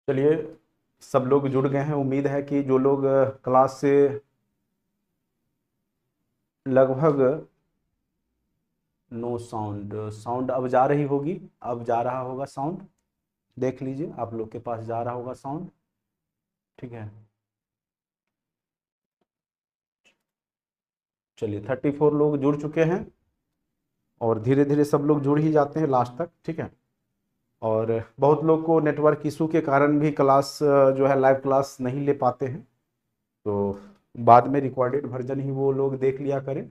चलिए, सब लोग जुड़ गए हैं। उम्मीद है कि जो लोग क्लास से लगभग नो साउंड साउंड अब जा रही होगी, अब जा रहा होगा साउंड। देख लीजिए, आप लोग के पास जा रहा होगा साउंड। ठीक है, चलिए 34 लोग जुड़ चुके हैं और धीरे धीरे सब लोग जुड़ ही जाते हैं लास्ट तक। ठीक है, और बहुत लोग को नेटवर्क इशू के कारण भी क्लास जो है लाइव क्लास नहीं ले पाते हैं, तो बाद में रिकॉर्डेड वर्जन ही वो लोग देख लिया करें।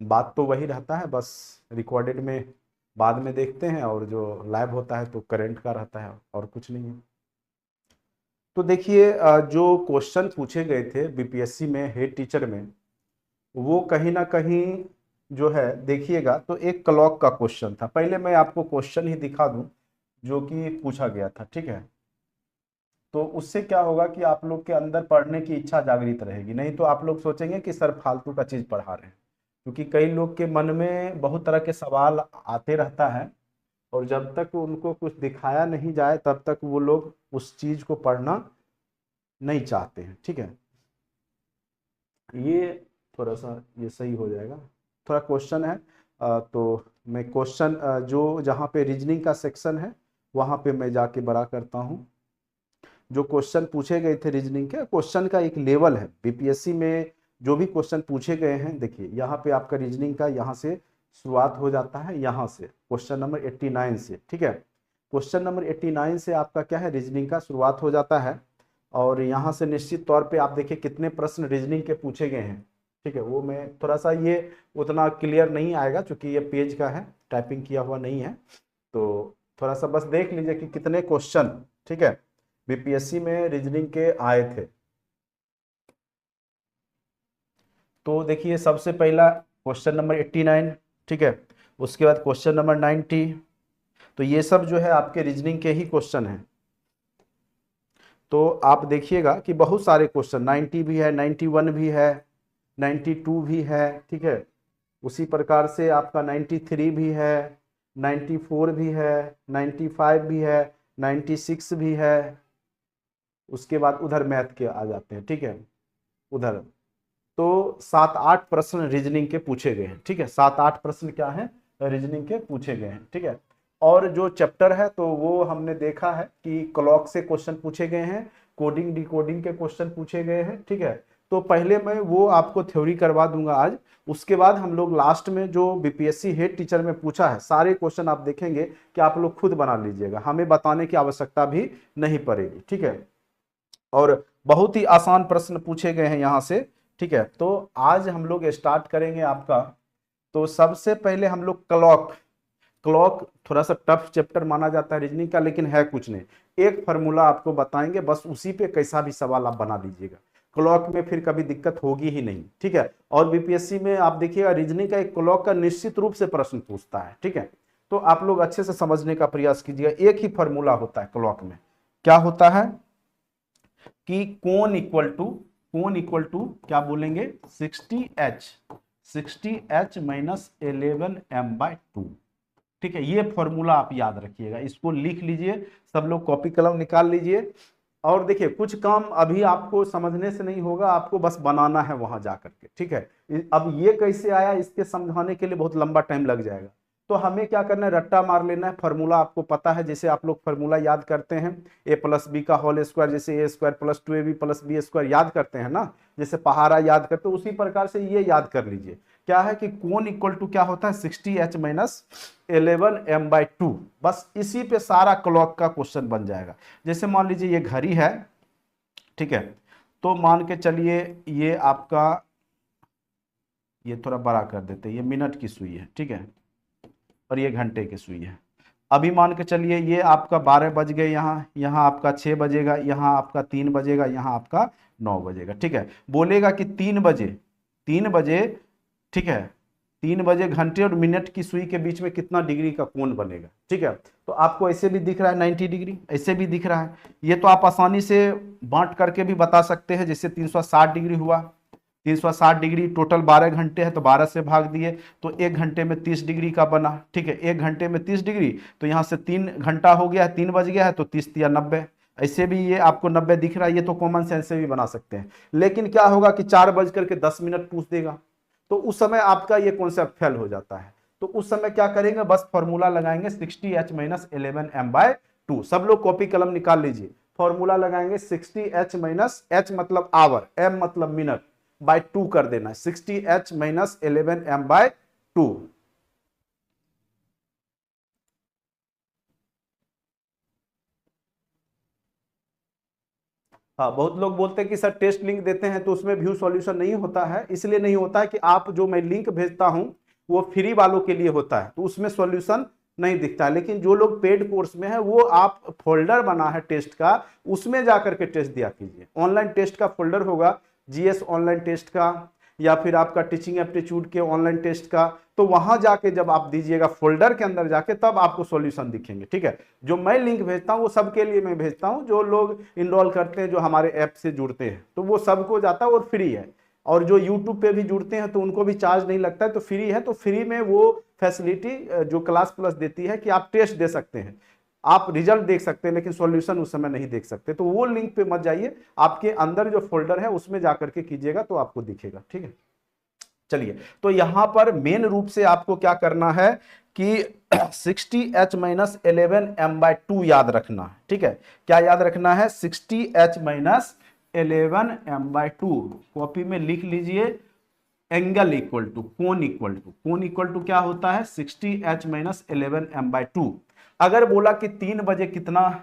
बात तो वही रहता है, बस रिकॉर्डेड में बाद में देखते हैं और जो लाइव होता है तो करंट का रहता है और कुछ नहीं है। तो देखिए, जो क्वेश्चन पूछे गए थे बीपीएससी में हेड टीचर में, वो कहीं ना कहीं जो है देखिएगा तो एक क्लॉक का क्वेश्चन था। पहले मैं आपको क्वेश्चन ही दिखा दूं जो कि पूछा गया था। ठीक है, तो उससे क्या होगा कि आप लोग के अंदर पढ़ने की इच्छा जागृत रहेगी। नहीं तो आप लोग सोचेंगे कि सर फालतू का चीज पढ़ा रहे हैं, क्योंकि कई लोग के मन में बहुत तरह के सवाल आते रहता है और जब तक उनको कुछ दिखाया नहीं जाए तब तक वो लोग उस चीज को पढ़ना नहीं चाहते हैं। ठीक है, ये थोड़ा सा ये सही हो जाएगा। थोड़ा क्वेश्चन है, तो मैं क्वेश्चन जो जहाँ पे रीजनिंग का सेक्शन है वहाँ पे मैं जाके बड़ा करता हूँ। जो क्वेश्चन पूछे गए थे रीजनिंग के, क्वेश्चन का एक लेवल है बीपीएससी में। जो भी क्वेश्चन पूछे गए हैं, देखिए यहाँ पे आपका रीजनिंग का यहाँ से शुरुआत हो जाता है, यहाँ से क्वेश्चन नंबर 89 से। ठीक है, क्वेश्चन नंबर 89 से आपका क्या है, रीजनिंग का शुरुआत हो जाता है। और यहाँ से निश्चित तौर पे आप देखिए कितने प्रश्न रीजनिंग के पूछे गए हैं। ठीक है, वो मैं थोड़ा सा ये उतना क्लियर नहीं आएगा क्योंकि ये पेज का है, टाइपिंग किया हुआ नहीं है। तो थोड़ा सा बस देख लीजिए कि कितने क्वेश्चन, ठीक है, बीपीएससी में रीजनिंग के आए थे। तो देखिए सबसे पहला क्वेश्चन नंबर 89। ठीक है, उसके बाद क्वेश्चन नंबर 90। तो ये सब जो है आपके रीजनिंग के ही क्वेश्चन हैं। तो आप देखिएगा कि बहुत सारे क्वेश्चन 90 भी है, 91 भी है, 92 भी है। ठीक है, उसी प्रकार से आपका 93 भी है, 94 भी है, 95 भी है, 96 भी है। उसके बाद उधर मैथ के आ जाते हैं। ठीक है, उधर तो 7-8 प्रश्न रीजनिंग के पूछे गए हैं। ठीक है, 7-8 प्रश्न क्या है, रीजनिंग के पूछे गए हैं। ठीक है, और जो चैप्टर है तो वो हमने देखा है कि क्लॉक से क्वेश्चन पूछे गए हैं, कोडिंग डिकोडिंग के क्वेश्चन पूछे गए हैं। ठीक है, तो पहले मैं वो आपको थ्योरी करवा दूंगा आज। उसके बाद हम लोग लास्ट में जो बीपीएससी हेड टीचर में पूछा है सारे क्वेश्चन आप देखेंगे कि आप लोग खुद बना लीजिएगा, हमें बताने की आवश्यकता भी नहीं पड़ेगी। ठीक है, और बहुत ही आसान प्रश्न पूछे गए हैं यहाँ से। ठीक है, तो आज हम लोग स्टार्ट करेंगे आपका। तो सबसे पहले हम लोग क्लॉक, क्लॉक थोड़ा सा टफ चैप्टर माना जाता है रीजनिंग का, लेकिन है कुछ नहीं। एक फार्मूला आपको बताएंगे, बस उसी पे कैसा भी सवाल आप बना लीजिएगा। क्लॉक में फिर कभी दिक्कत होगी ही नहीं। ठीक है, और बीपीएससी में आप देखिएगा रीजनिंग का एक क्लॉक का निश्चित रूप से प्रश्न पूछता है। ठीक है, तो आप लोग अच्छे से समझने का प्रयास कीजिएगा। एक ही फार्मूला होता है क्लॉक में, क्या होता है कि कोन इक्वल टू क्या बोलेंगे, 60H, 60H माइनस 11m/2। ठीक है, ये फॉर्मूला आप याद रखिएगा, इसको लिख लीजिए, सब लोग कॉपी कलम निकाल लीजिए। और देखिए कुछ काम अभी आपको समझने से नहीं होगा, आपको बस बनाना है वहां जा करके। ठीक है, अब ये कैसे आया इसके समझाने के लिए बहुत लंबा टाइम लग जाएगा। तो हमें क्या करना है, रट्टा मार लेना है। फार्मूला आपको पता है, जैसे आप लोग फार्मूला याद करते हैं a+b का होल स्क्वायर, जैसे a² + 2ab + b² याद करते हैं ना, जैसे पहाड़ा याद करते हैं, उसी प्रकार से ये याद कर लीजिए। क्या है कि कोन इक्वल टू क्या होता है, 60H माइनस 11m/2। बस इसी पे सारा क्लॉक का क्वेश्चन बन जाएगा। जैसे मान लीजिए ये घड़ी है। ठीक है, तो मान के चलिए ये आपका, ये थोड़ा बड़ा कर देते हैं, ये मिनट की सुई है। ठीक है, और ये घंटे की सुई है। अभी मान के चलिए ये आपका 12 बज गए, यहाँ यहाँ आपका 6 बजेगा, यहाँ आपका 3 बजेगा, यहाँ आपका 9 बजेगा। ठीक है, बोलेगा कि 3 बजे, 3 बजे, ठीक है, 3 बजे घंटे और मिनट की सुई के बीच में कितना डिग्री का कोण बनेगा। ठीक है, तो आपको ऐसे भी दिख रहा है 90 डिग्री, ऐसे भी दिख रहा है। ये तो आप आसानी से बांट करके भी बता सकते हैं, जैसे 360 डिग्री हुआ, 360 डिग्री टोटल 12 घंटे है तो 12 से भाग दिए तो 1 घंटे में 30 डिग्री का बना। ठीक है, 1 घंटे में 30 डिग्री, तो यहाँ से 3 घंटा हो गया है, 3 बज गया है तो 30 × 90। ऐसे भी ये आपको 90 दिख रहा है, ये तो कॉमन सेंस से भी बना सकते हैं। लेकिन क्या होगा कि 4:10 पूछ देगा, तो उस समय आपका ये कॉन्सेप्ट फेल हो जाता है। तो उस समय क्या करेंगे, बस फॉर्मूला लगाएंगे 60h-11m/2। सब लोग कॉपी कलम निकाल लीजिए, फॉर्मूला लगाएंगे 60h- h मतलब आवर, m मतलब मिनट, बाय 2 कर देना, 60h-11m/2। हाँ, बहुत लोग बोलते हैं कि सर टेस्ट लिंक देते हैं तो उसमें व्यू सॉल्यूशन नहीं होता है। इसलिए नहीं होता है कि आप जो मैं लिंक भेजता हूं वो फ्री वालों के लिए होता है, तो उसमें सॉल्यूशन नहीं दिखता है। लेकिन जो लोग पेड कोर्स में है वो आप फोल्डर बना है टेस्ट का, उसमें जाकर के टेस्ट दिया कीजिए। ऑनलाइन टेस्ट का फोल्डर होगा, जीएस ऑनलाइन टेस्ट का या फिर आपका टीचिंग एप्टीट्यूड के ऑनलाइन टेस्ट का, तो वहां जाके जब आप दीजिएगा फोल्डर के अंदर जाके, तब आपको सॉल्यूशन दिखेंगे। ठीक है, जो मैं लिंक भेजता हूं वो सबके लिए मैं भेजता हूं, जो लोग इनरोल करते हैं, जो हमारे ऐप से जुड़ते हैं, तो वो सबको जाता है और फ्री है। और जो यूट्यूब पे भी जुड़ते हैं तो उनको भी चार्ज नहीं लगता है, तो फ्री है। तो फ्री में वो फैसिलिटी जो क्लास प्लस देती है कि आप टेस्ट दे सकते हैं, आप रिजल्ट देख सकते हैं, लेकिन सॉल्यूशन उस समय नहीं देख सकते। तो वो लिंक पे मत जाइए, आपके अंदर जो फोल्डर है उसमें जाकर के कीजिएगा तो आपको दिखेगा। ठीक है, चलिए, तो यहां पर मेन रूप से आपको क्या करना है कि 60h-11m/2 याद रखना है। ठीक है, क्या याद रखना है, 60h-11m/2 कॉपी में लिख लीजिए। एंगल इक्वल टू कोण इक्वल टू, कोण इक्वल टू क्या होता है, 60h-11m/2। अगर बोला कि 3 बजे कितना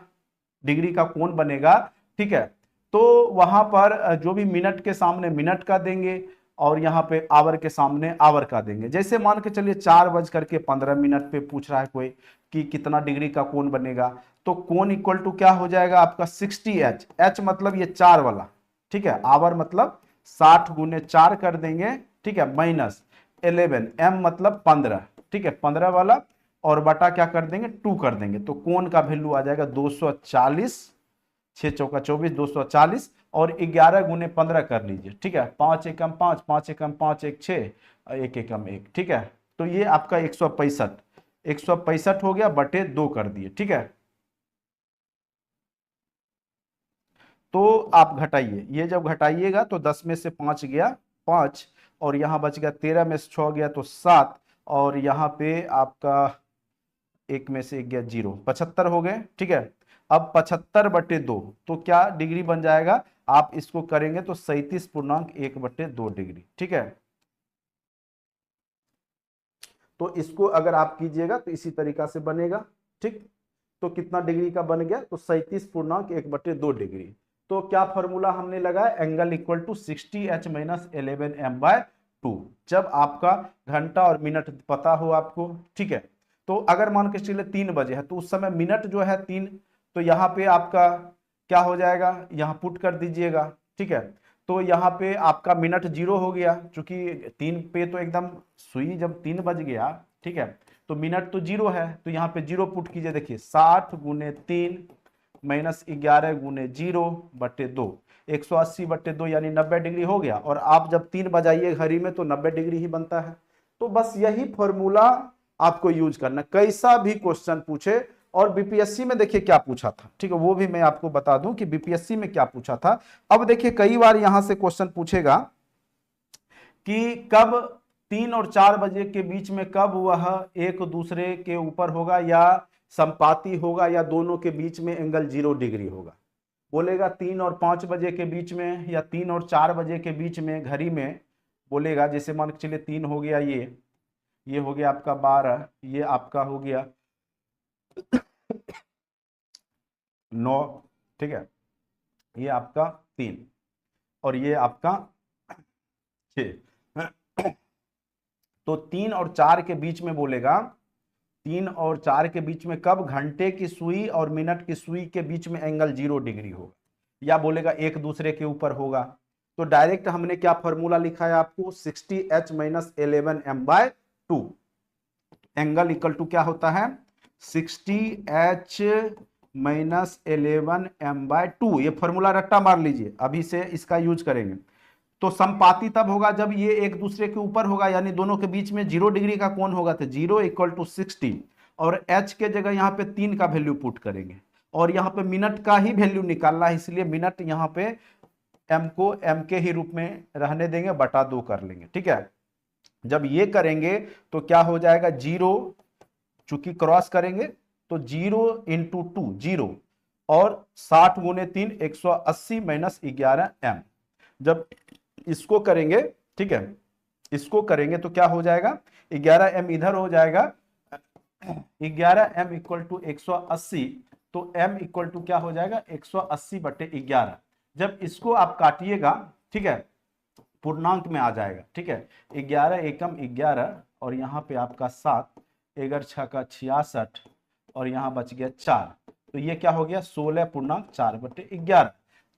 डिग्री का कोण बनेगा, ठीक है, तो वहां पर जो भी मिनट के सामने मिनट का देंगे और यहाँ पे आवर के सामने आवर का देंगे। जैसे मान के चलिए 4:15 पे पूछ रहा है कोई कि कितना डिग्री का कोण बनेगा, तो कोण इक्वल टू क्या हो जाएगा आपका 60h, h मतलब ये 4 वाला, ठीक है, आवर मतलब 60 × 4 कर देंगे, ठीक है, -11, m मतलब 15, ठीक है, 15 वाला, और बटा क्या कर देंगे 2 कर देंगे, तो कोण का वैल्यू आ जाएगा 240, 6 चौका 24, 240, और 11 × 15 कर लीजिए। ठीक है, 5 एकम 5, 5 एकम 5, 1 6, 1 एकम 1। ठीक है, तो ये आपका 165 हो गया, बटे 2 कर दिए। ठीक है, तो आप घटाइए, ये जब घटाइएगा तो 10 में से 5 गया 5, और यहां बच गया 13 में से 6 गया तो 7, और यहाँ पे आपका 1 में से 1 गया 0, 75 हो गए। ठीक है, अब 75/2 तो क्या डिग्री बन जाएगा, आप इसको करेंगे तो 37.1/2 डिग्री। ठीक है, तो इसको अगर आप कीजिएगा तो इसी तरीका से बनेगा। ठीक, तो कितना डिग्री का बन गया, तो 37.1/2 डिग्री। तो क्या फॉर्मूला हमने लगाया, एंगल इक्वल टू 60h-11m/2, जब आपका घंटा और मिनट पता हो आपको। ठीक है, तो अगर मान के चलिए 3 बजे है तो उस समय मिनट जो है 3, तो यहाँ पे आपका क्या हो जाएगा, यहाँ पुट कर दीजिएगा। ठीक है, तो यहाँ पे आपका मिनट 0 हो गया, क्योंकि 3 पे तो एकदम सुई जब 3 बज गया, ठीक है, तो मिनट तो 0 है, तो यहाँ पे 0 पुट कीजिए। देखिए 60 × 3 -11 × 0/2, 180/2 यानी 90 डिग्री हो गया। और आप जब 3 बजाइए घड़ी में तो 90 डिग्री ही बनता है। तो बस यही फॉर्मूला आपको यूज करना, कैसा भी क्वेश्चन पूछे। और बीपीएससी में देखिए क्या पूछा था, ठीक है, वो भी मैं आपको बता दूं कि बीपीएससी में क्या पूछा था। अब देखिए कई बार यहां से क्वेश्चन पूछेगा कि कब 3 और 4 बजे के बीच में कब वह एक दूसरे के ऊपर होगा, या संपाती होगा, या दोनों के बीच में एंगल 0 डिग्री होगा। बोलेगा 3 और 5 बजे के बीच में, या 3 और 4 बजे के बीच में घड़ी में, बोलेगा जैसे मान के चलिए 3 हो गया, ये हो गया आपका 12, ये आपका हो गया 9, ठीक है, ये आपका 3, और ये आपका 6। तो 3 और 4 के बीच में बोलेगा, 3 और 4 के बीच में कब घंटे की सुई और मिनट की सुई के बीच में एंगल 0 डिग्री होगा, या बोलेगा एक दूसरे के ऊपर होगा। तो डायरेक्ट हमने क्या फॉर्मूला लिखा है आपको, 60h-11m/2, एंगल इक्वल टू क्या होता है 60h-11m/2। ये फॉर्मूला रट्टा मार लीजिए, अभी से इसका यूज करेंगे। तो संपाती तब होगा जब ये एक दूसरे के ऊपर होगा, यानी दोनों के बीच में 0 डिग्री का कोण होगा, तो 0 = 60, और h के जगह यहाँ पे 3 का वैल्यू पुट करेंगे, और यहाँ पे मिनट का ही वैल्यू निकालना है, इसलिए मिनट यहाँ पे m को m के ही रूप में रहने देंगे, बटा 2 कर लेंगे। ठीक है, जब ये करेंगे तो क्या हो जाएगा, 0, चूंकि क्रॉस करेंगे तो 0 इंटू 2 0, और 60 गुने 3 180 माइनस 11m। जब इसको करेंगे, ठीक है, इसको करेंगे तो क्या हो जाएगा, 11m इधर हो जाएगा, 11m इक्वल टू 180, तो m इक्वल टू क्या हो जाएगा, 180/11। जब इसको आप काटिएगा, ठीक है, पूर्णांक में आ जाएगा। ठीक है, 11 एकम 11, और यहाँ पे आपका 7, 11 6 का 66, और यहाँ बच गया 4, तो ये क्या हो गया, 16.4/11।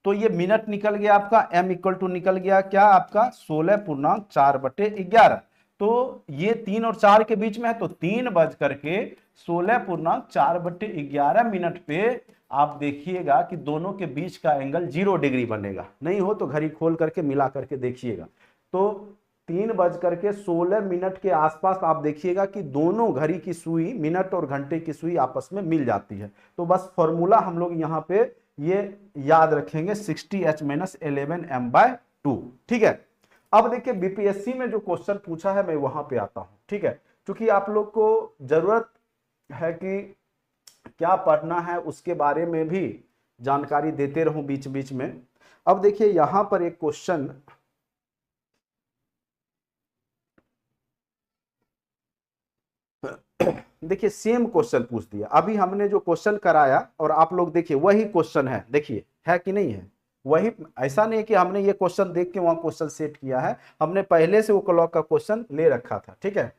तो ये मिनट निकल गया आपका, m इक्वल टू निकल गया क्या आपका, 16.4/11। तो ये 3 और 4 के बीच में है, तो 3 बज करके 16.4/11 मिनट पे आप देखिएगा कि दोनों के बीच का एंगल 0 डिग्री बनेगा। नहीं हो तो घड़ी खोल करके मिला करके देखिएगा। तो 3 बज करके 16 मिनट के आसपास आप देखिएगा कि दोनों घड़ी की सुई, मिनट और घंटे की सुई आपस में मिल जाती है। तो बस फॉर्मूला हम लोग यहाँ पे ये याद रखेंगे, 60h - 11m/2। ठीक है, अब देखिए बीपीएससी में जो क्वेश्चन पूछा है मैं वहां पे आता हूं। ठीक है, क्योंकि आप लोग को जरूरत है कि क्या पढ़ना है उसके बारे में भी जानकारी देते रहूं बीच बीच में। अब देखिए यहां पर एक क्वेश्चन, देखिए सेम क्वेश्चन पूछ दिया। अभी हमने जो क्वेश्चन कराया और आप लोग देखिए वही क्वेश्चन है, देखिए है कि नहीं है वही। ऐसा नहीं कि हमने ये क्वेश्चन देख के वहां क्वेश्चन सेट किया है, हमने पहले से वो क्लॉक का क्वेश्चन ले रखा था। ठीक है,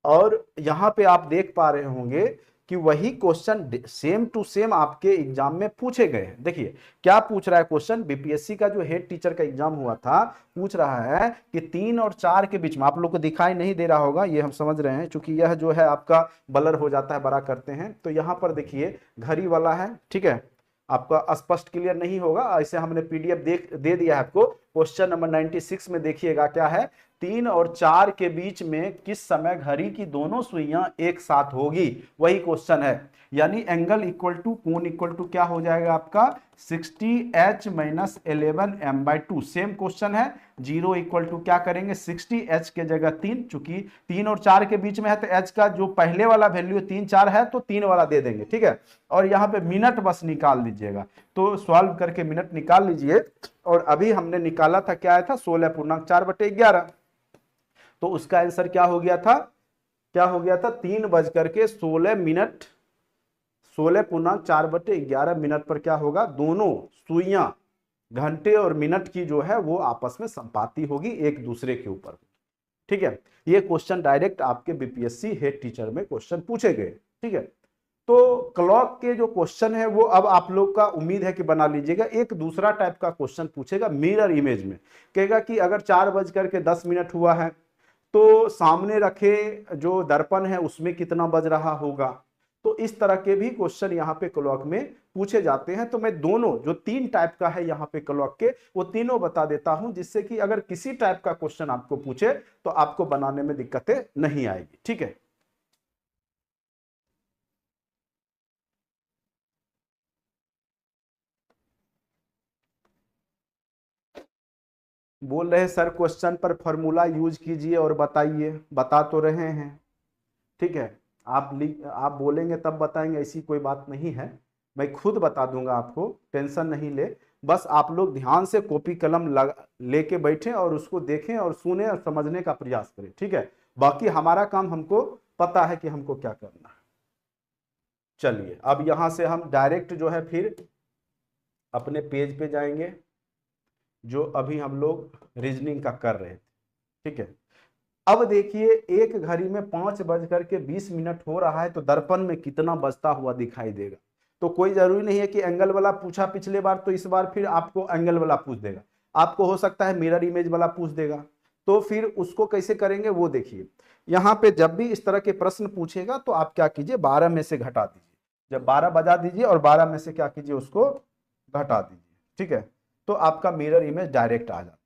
और यहां पे आप देख पा रहे होंगे कि वही क्वेश्चन सेम टू सेम आपके एग्जाम में पूछे गए हैं। देखिए क्या पूछ रहा है क्वेश्चन, बीपीएससी का जो हेड टीचर का एग्जाम हुआ था, पूछ रहा है कि 3 और 4 के बीच में, आप लोग को दिखाई नहीं दे रहा होगा, ये हम समझ रहे हैं, क्योंकि यह जो है आपका ब्लर हो जाता है, बड़ा करते हैं तो यहां पर देखिए घड़ी वाला है। ठीक है, आपका स्पष्ट क्लियर नहीं होगा, ऐसे हमने पीडीएफ दे दिया है आपको। क्वेश्चन नंबर 96 में देखिएगा क्या है, 3 और 4 के बीच में किस समय घड़ी की दोनों सुइयां एक साथ होगी, वही क्वेश्चन है। यानी एंगल इक्वल टू, कोण इक्वल टू क्या हो जाएगा आपका, 60h - 11m/2। सेम क्वेश्चन है, 0 इक्वल टू क्या करेंगे, 60h के जगह 3, चूंकि 3 और 4 के बीच में है तो h का जो पहले वाला वैल्यू 3 4 है तो 3 वाला दे देंगे। ठीक है, और यहाँ पे मिनट बस निकाल लीजिएगा। तो सॉल्व करके मिनट निकाल लीजिए, और अभी हमने निकाला था क्या आया था, 16.4/11। तो उसका आंसर क्या हो गया था, 3 बज करके 16 मिनट, 16.4/11 मिनट पर क्या होगा, दोनों सुइयां घंटे और मिनट की जो है वो आपस में संपाती होगी एक दूसरे के ऊपर। ठीक है, ये क्वेश्चन डायरेक्ट आपके बीपीएससी हेड टीचर में क्वेश्चन पूछे गए। ठीक है, तो क्लॉक के जो क्वेश्चन है वो अब आप लोग का उम्मीद है कि बना लीजिएगा। एक दूसरा टाइप का क्वेश्चन पूछेगा मिरर इमेज में, कहेगा कि अगर 4 बज करके 10 मिनट हुआ है तो सामने रखे जो दर्पण है उसमें कितना बज रहा होगा। तो इस तरह के भी क्वेश्चन यहाँ पे क्लॉक में पूछे जाते हैं। तो मैं दोनों जो 3 टाइप का है यहाँ पे क्लॉक के, वो तीनों बता देता हूं, जिससे कि अगर किसी टाइप का क्वेश्चन आपको पूछे तो आपको बनाने में दिक्कतें नहीं आएगी। ठीक है, बोल रहे सर क्वेश्चन पर फॉर्मूला यूज कीजिए और बताइए, बता तो रहे हैं। ठीक है, आप बोलेंगे तब बताएंगे, ऐसी कोई बात नहीं है, मैं खुद बता दूंगा आपको, टेंशन नहीं ले। बस आप लोग ध्यान से कॉपी कलम लेके बैठे और उसको देखें और सुने और समझने का प्रयास करें। ठीक है, बाकी हमारा काम हमको पता है कि हमको क्या करना है। चलिए अब यहां से हम डायरेक्ट जो है फिर अपने पेज पे जाएंगे जो अभी हम लोग रीजनिंग का कर रहे थे। ठीक है, अब देखिए एक घड़ी में 5 बज करके 20 मिनट हो रहा है, तो दर्पण में कितना बजता हुआ दिखाई देगा। तो कोई जरूरी नहीं है कि एंगल वाला पूछा पिछले बार तो इस बार फिर आपको एंगल वाला पूछ देगा, आपको हो सकता है मिरर इमेज वाला पूछ देगा। तो फिर उसको कैसे करेंगे वो देखिए। यहाँ पे जब भी इस तरह के प्रश्न पूछेगा तो आप क्या कीजिए, 12 में से घटा दीजिए, जब 12 बजा दीजिए और 12 में से क्या कीजिए, उसको घटा दीजिए। ठीक है, तो आपका मिरर इमेज डायरेक्ट आ जाता है।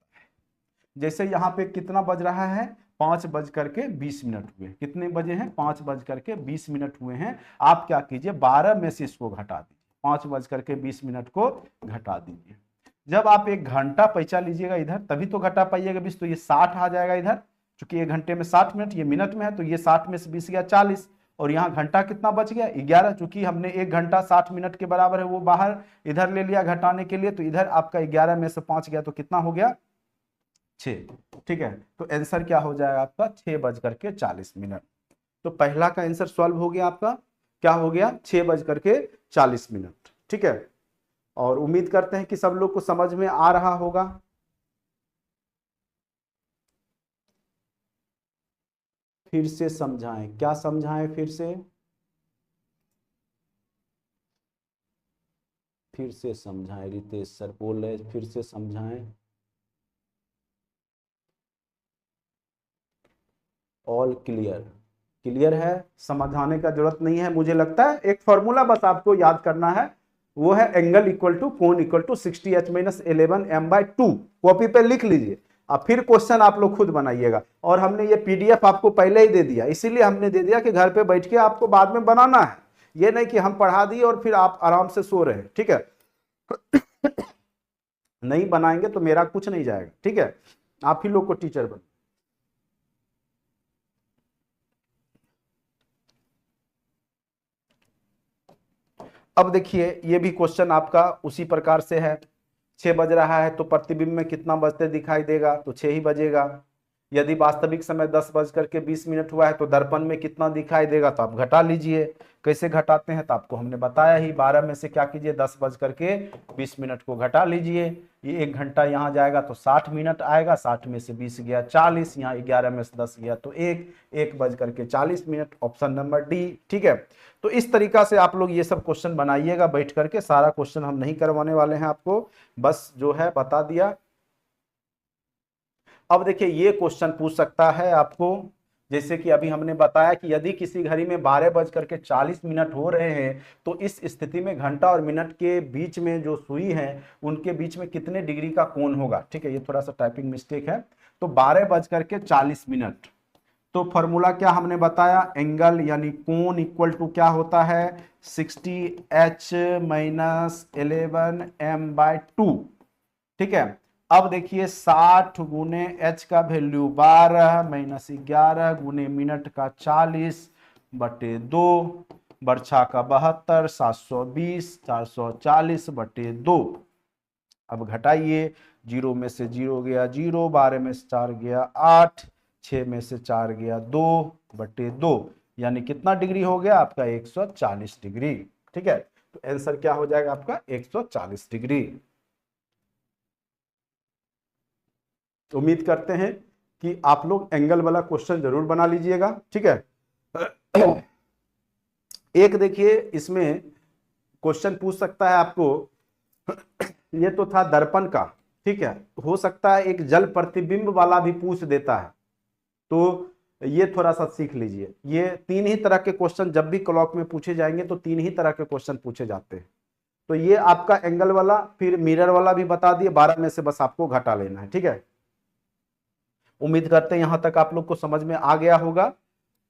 जैसे यहाँ पे कितना बज रहा है, 5 बज करके 20 मिनट हुए, कितने बजे हैं, 5 बज करके 20 मिनट हुए हैं। आप क्या कीजिए, 12 में से इसको घटा दीजिए, 5:20 को घटा दीजिए। जब आप 1 घंटा पैसा लीजिएगा इधर तभी तो घटा पाइएगा 20, तो ये 60 आ जाएगा इधर, क्योंकि 1 घंटे में 60 मिनट, ये मिनट में है, तो ये 60 में से 20 गया 40, और यहाँ घंटा कितना बच गया 11, चूंकि हमने 1 घंटा 60 मिनट के बराबर है वो बाहर इधर ले लिया घटाने के लिए, तो इधर आपका 11 में से 5 गया तो कितना हो गया 6। ठीक है, तो आंसर क्या हो जाएगा आपका 6:40। तो पहला का आंसर सॉल्व हो गया आपका, क्या हो गया 6:40। ठीक है, और उम्मीद करते हैं कि सब लोग को समझ में आ रहा होगा। फिर से समझाएं, क्या समझाएं फिर से समझाएं, रितेश सर बोल रहे फिर से समझाएं। ऑल क्लियर है, समझाने का जरूरत नहीं है। मुझे लगता है एक फॉर्मूला बस आपको याद करना है, वो है एंगल इक्वल टू कोण इक्वल टू 60h-11m/2। कॉपी पे लिख लीजिए, अब फिर क्वेश्चन आप लोग खुद बनाइएगा। और हमने ये पीडीएफ आपको पहले ही दे दिया, इसीलिए हमने दे दिया कि घर पे बैठ के आपको बाद में बनाना है, ये नहीं कि हम पढ़ा दिए और फिर आप आराम से सो रहे हैं। ठीक है, नहीं बनाएंगे तो मेरा कुछ नहीं जाएगा। ठीक है, आप ही लोग को टीचर बन। अब देखिए ये भी क्वेश्चन आपका उसी प्रकार से है। 6 बज रहा है तो प्रतिबिंब में कितना बजते दिखाई देगा, तो 6 ही बजेगा। यदि वास्तविक समय 10:20 हुआ है तो दर्पण में कितना दिखाई देगा, तो आप घटा लीजिए। कैसे घटाते हैं तो आपको हमने बताया ही, 12 में से क्या कीजिए 10:20 को घटा लीजिए। ये 1 घंटा यहाँ जाएगा तो 60 मिनट आएगा, 60 में से 20 गया 40, यहाँ 11 में से 10 गया तो 1:40। Option number D. ठीक है, तो इस तरीका से आप लोग ये सब क्वेश्चन बनाइएगा बैठ करके। सारा क्वेश्चन हम नहीं करवाने वाले हैं आपको, बस जो है बता दिया। अब देखिए ये क्वेश्चन पूछ सकता है आपको, जैसे कि अभी हमने बताया कि यदि किसी घड़ी में 12:40 हो रहे हैं तो इस स्थिति में घंटा और मिनट के बीच में जो सुई है उनके बीच में कितने डिग्री का कोण होगा। ठीक है, ये थोड़ा सा टाइपिंग मिस्टेक है। तो 12:40, तो फॉर्मूला क्या हमने बताया, एंगल यानी कोण इक्वल टू क्या होता है 60h-11m/2। ठीक है, अब देखिए 60 गुने h का वैल्यू 12 -11 गुने मिनट का 40/2, बर्छा का 72, 720, 440/2। अब घटाइए, 0 में से 0 गया 0, 12 में से 4 गया 8, 6 में से 4 गया 2/2, यानी कितना डिग्री हो गया आपका 140 डिग्री। ठीक है, तो आंसर क्या हो जाएगा आपका 140 डिग्री। उम्मीद करते हैं कि आप लोग एंगल वाला क्वेश्चन जरूर बना लीजिएगा। ठीक है, एक देखिए इसमें क्वेश्चन पूछ सकता है आपको, ये तो था दर्पण का। ठीक है, हो सकता है एक जल प्रतिबिंब वाला भी पूछ देता है, तो ये थोड़ा सा सीख लीजिए। ये 3 ही तरह के क्वेश्चन जब भी क्लॉक में पूछे जाएंगे तो 3 ही तरह के क्वेश्चन पूछे जाते हैं। तो ये आपका एंगल वाला, फिर मिरर वाला भी बता दिए, 12 में से बस आपको घटा लेना है। ठीक है, उम्मीद करते हैं यहां तक आप लोग को समझ में आ गया होगा।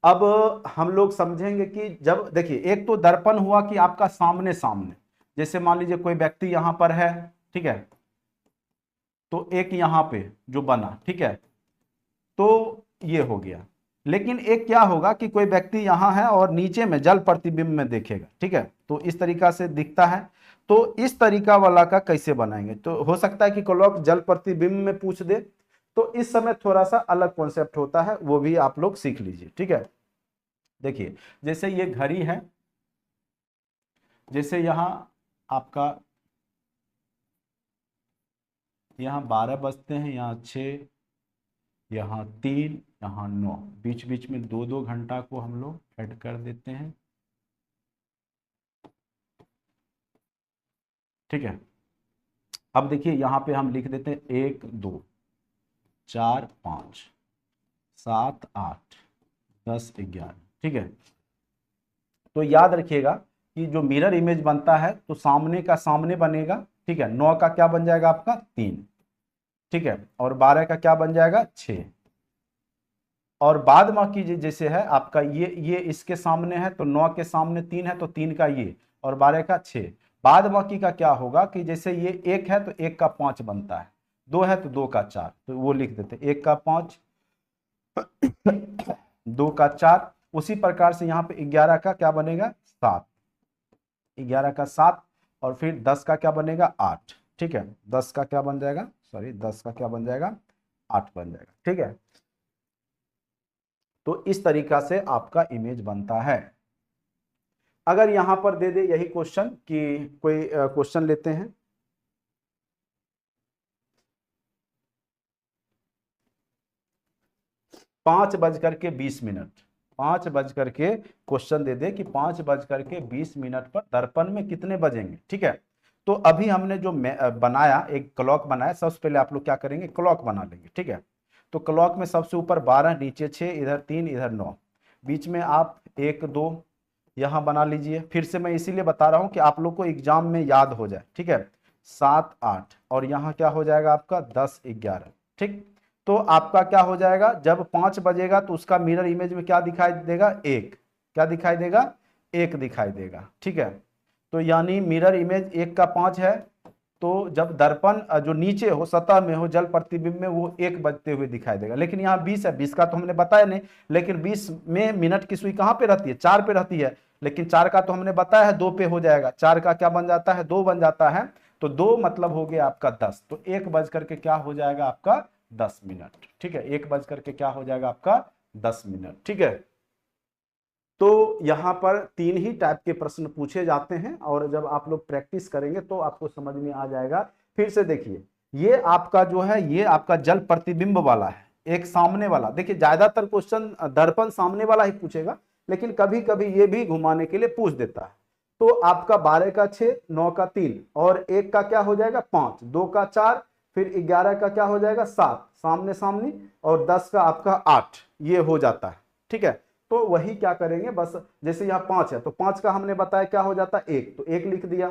अब हम लोग समझेंगे कि जब देखिए एक तो दर्पण हुआ कि आपका सामने सामने, जैसे मान लीजिए कोई व्यक्ति यहां पर है। ठीक है, तो एक यहां पे जो बना, ठीक है, तो ये हो गया। लेकिन एक क्या होगा कि कोई व्यक्ति यहां है और नीचे में जल प्रतिबिंब में देखेगा। ठीक है, तो इस तरीका से दिखता है। तो इस तरीका वाला का कैसे बनाएंगे, तो हो सकता है कि क्लॉक जल प्रतिबिंब में पूछ दे, तो इस समय थोड़ा सा अलग कॉन्सेप्ट होता है, वो भी आप लोग सीख लीजिए। ठीक है, देखिए जैसे ये घड़ी है, जैसे यहां आपका यहां 12 बजते हैं, यहां 6, यहां 3, यहां 9, बीच बीच में 2-2 घंटा को हम लोग ऐड कर देते हैं। ठीक है, अब देखिए यहां पे हम लिख देते हैं 1 2 4 5 7 8 10 11। ठीक है, तो याद रखिएगा कि जो मिरर इमेज बनता है तो सामने का सामने बनेगा। ठीक है, 9 का क्या बन जाएगा आपका 3। ठीक है, और 12 का क्या बन जाएगा 6। और बाद में की जैसे है आपका ये इसके सामने है तो 9 के सामने 3 है तो 3 का ये, और 12 का 6, बाद बाकी का क्या होगा कि जैसे ये 1 है तो 1 का 5 बनता है, 2 है तो 2 का 4, तो वो लिख देते 1 का 5 2 का 4। उसी प्रकार से यहाँ पे 11 का क्या बनेगा 7, 11 का 7, और फिर 10 का क्या बनेगा 8। ठीक है, 10 का क्या बन जाएगा, सॉरी 10 का क्या बन जाएगा 8 बन जाएगा। ठीक है, तो इस तरीका से आपका इमेज बनता है। अगर यहां पर दे दे यही क्वेश्चन कि कोई क्वेश्चन लेते हैं, 5:20, 5:20 क्वेश्चन दे दे कि 5:20 पर दर्पण में कितने बजेंगे। ठीक है, तो अभी हमने जो बनाया, एक क्लॉक बनाया, सबसे पहले आप लोग क्या करेंगे, क्लॉक बना लेंगे। ठीक है, तो क्लॉक में सबसे ऊपर 12, नीचे 6, इधर 3, इधर 9, बीच में आप 1 2 यहां बना लीजिए। फिर से मैं इसीलिए बता रहा हूं कि आप लोग को एग्जाम में याद हो जाए। ठीक है, 7 8, और यहाँ क्या हो जाएगा आपका 10 11। ठीक, तो आपका क्या हो जाएगा, जब 5 बजेगा तो उसका मिरर इमेज में क्या दिखाई देगा, 1, क्या दिखाई देगा, 1 दिखाई देगा। ठीक है, तो यानी मिरर इमेज 1 का 5 है, तो जब दर्पण जो नीचे हो, सतह में हो, जल प्रतिबिंब में, वो 1 बजते हुए दिखाई देगा। लेकिन यहाँ 20 है, 20 का तो हमने बताया नहीं, लेकिन 20 में मिनट की सुई कहाँ पे रहती है, 4 पे रहती है, लेकिन 4 का तो हमने बताया है 2 पे हो जाएगा, 4 का क्या बन जाता है, 2 बन जाता है, तो 2 मतलब हो गया आपका 10, तो 1 बज करके क्या हो जाएगा आपका 10 मिनट। ठीक है, 1 बज करके क्या हो जाएगा आपका 10 मिनट। ठीक है, तो यहाँ पर 3 ही टाइप के प्रश्न पूछे जाते हैं, और जब आप लोग प्रैक्टिस करेंगे तो आपको समझ में आ जाएगा। फिर से देखिए, ये आपका जो है, ये आपका जल प्रतिबिंब वाला है, एक सामने वाला। देखिए ज्यादातर क्वेश्चन दर्पण सामने वाला ही पूछेगा, लेकिन कभी कभी ये भी घुमाने के लिए पूछ देता है। तो आपका 12 का 6, 9 का 3, और 1 का क्या हो जाएगा 5, 2 का 4, फिर 11 का क्या हो जाएगा 7, सामने सामने, और 10 का आपका 8, ये हो जाता है। ठीक है, तो वही क्या करेंगे, बस जैसे यहाँ 5 है तो 5 का हमने बताया क्या हो जाता है 1, तो 1 लिख दिया।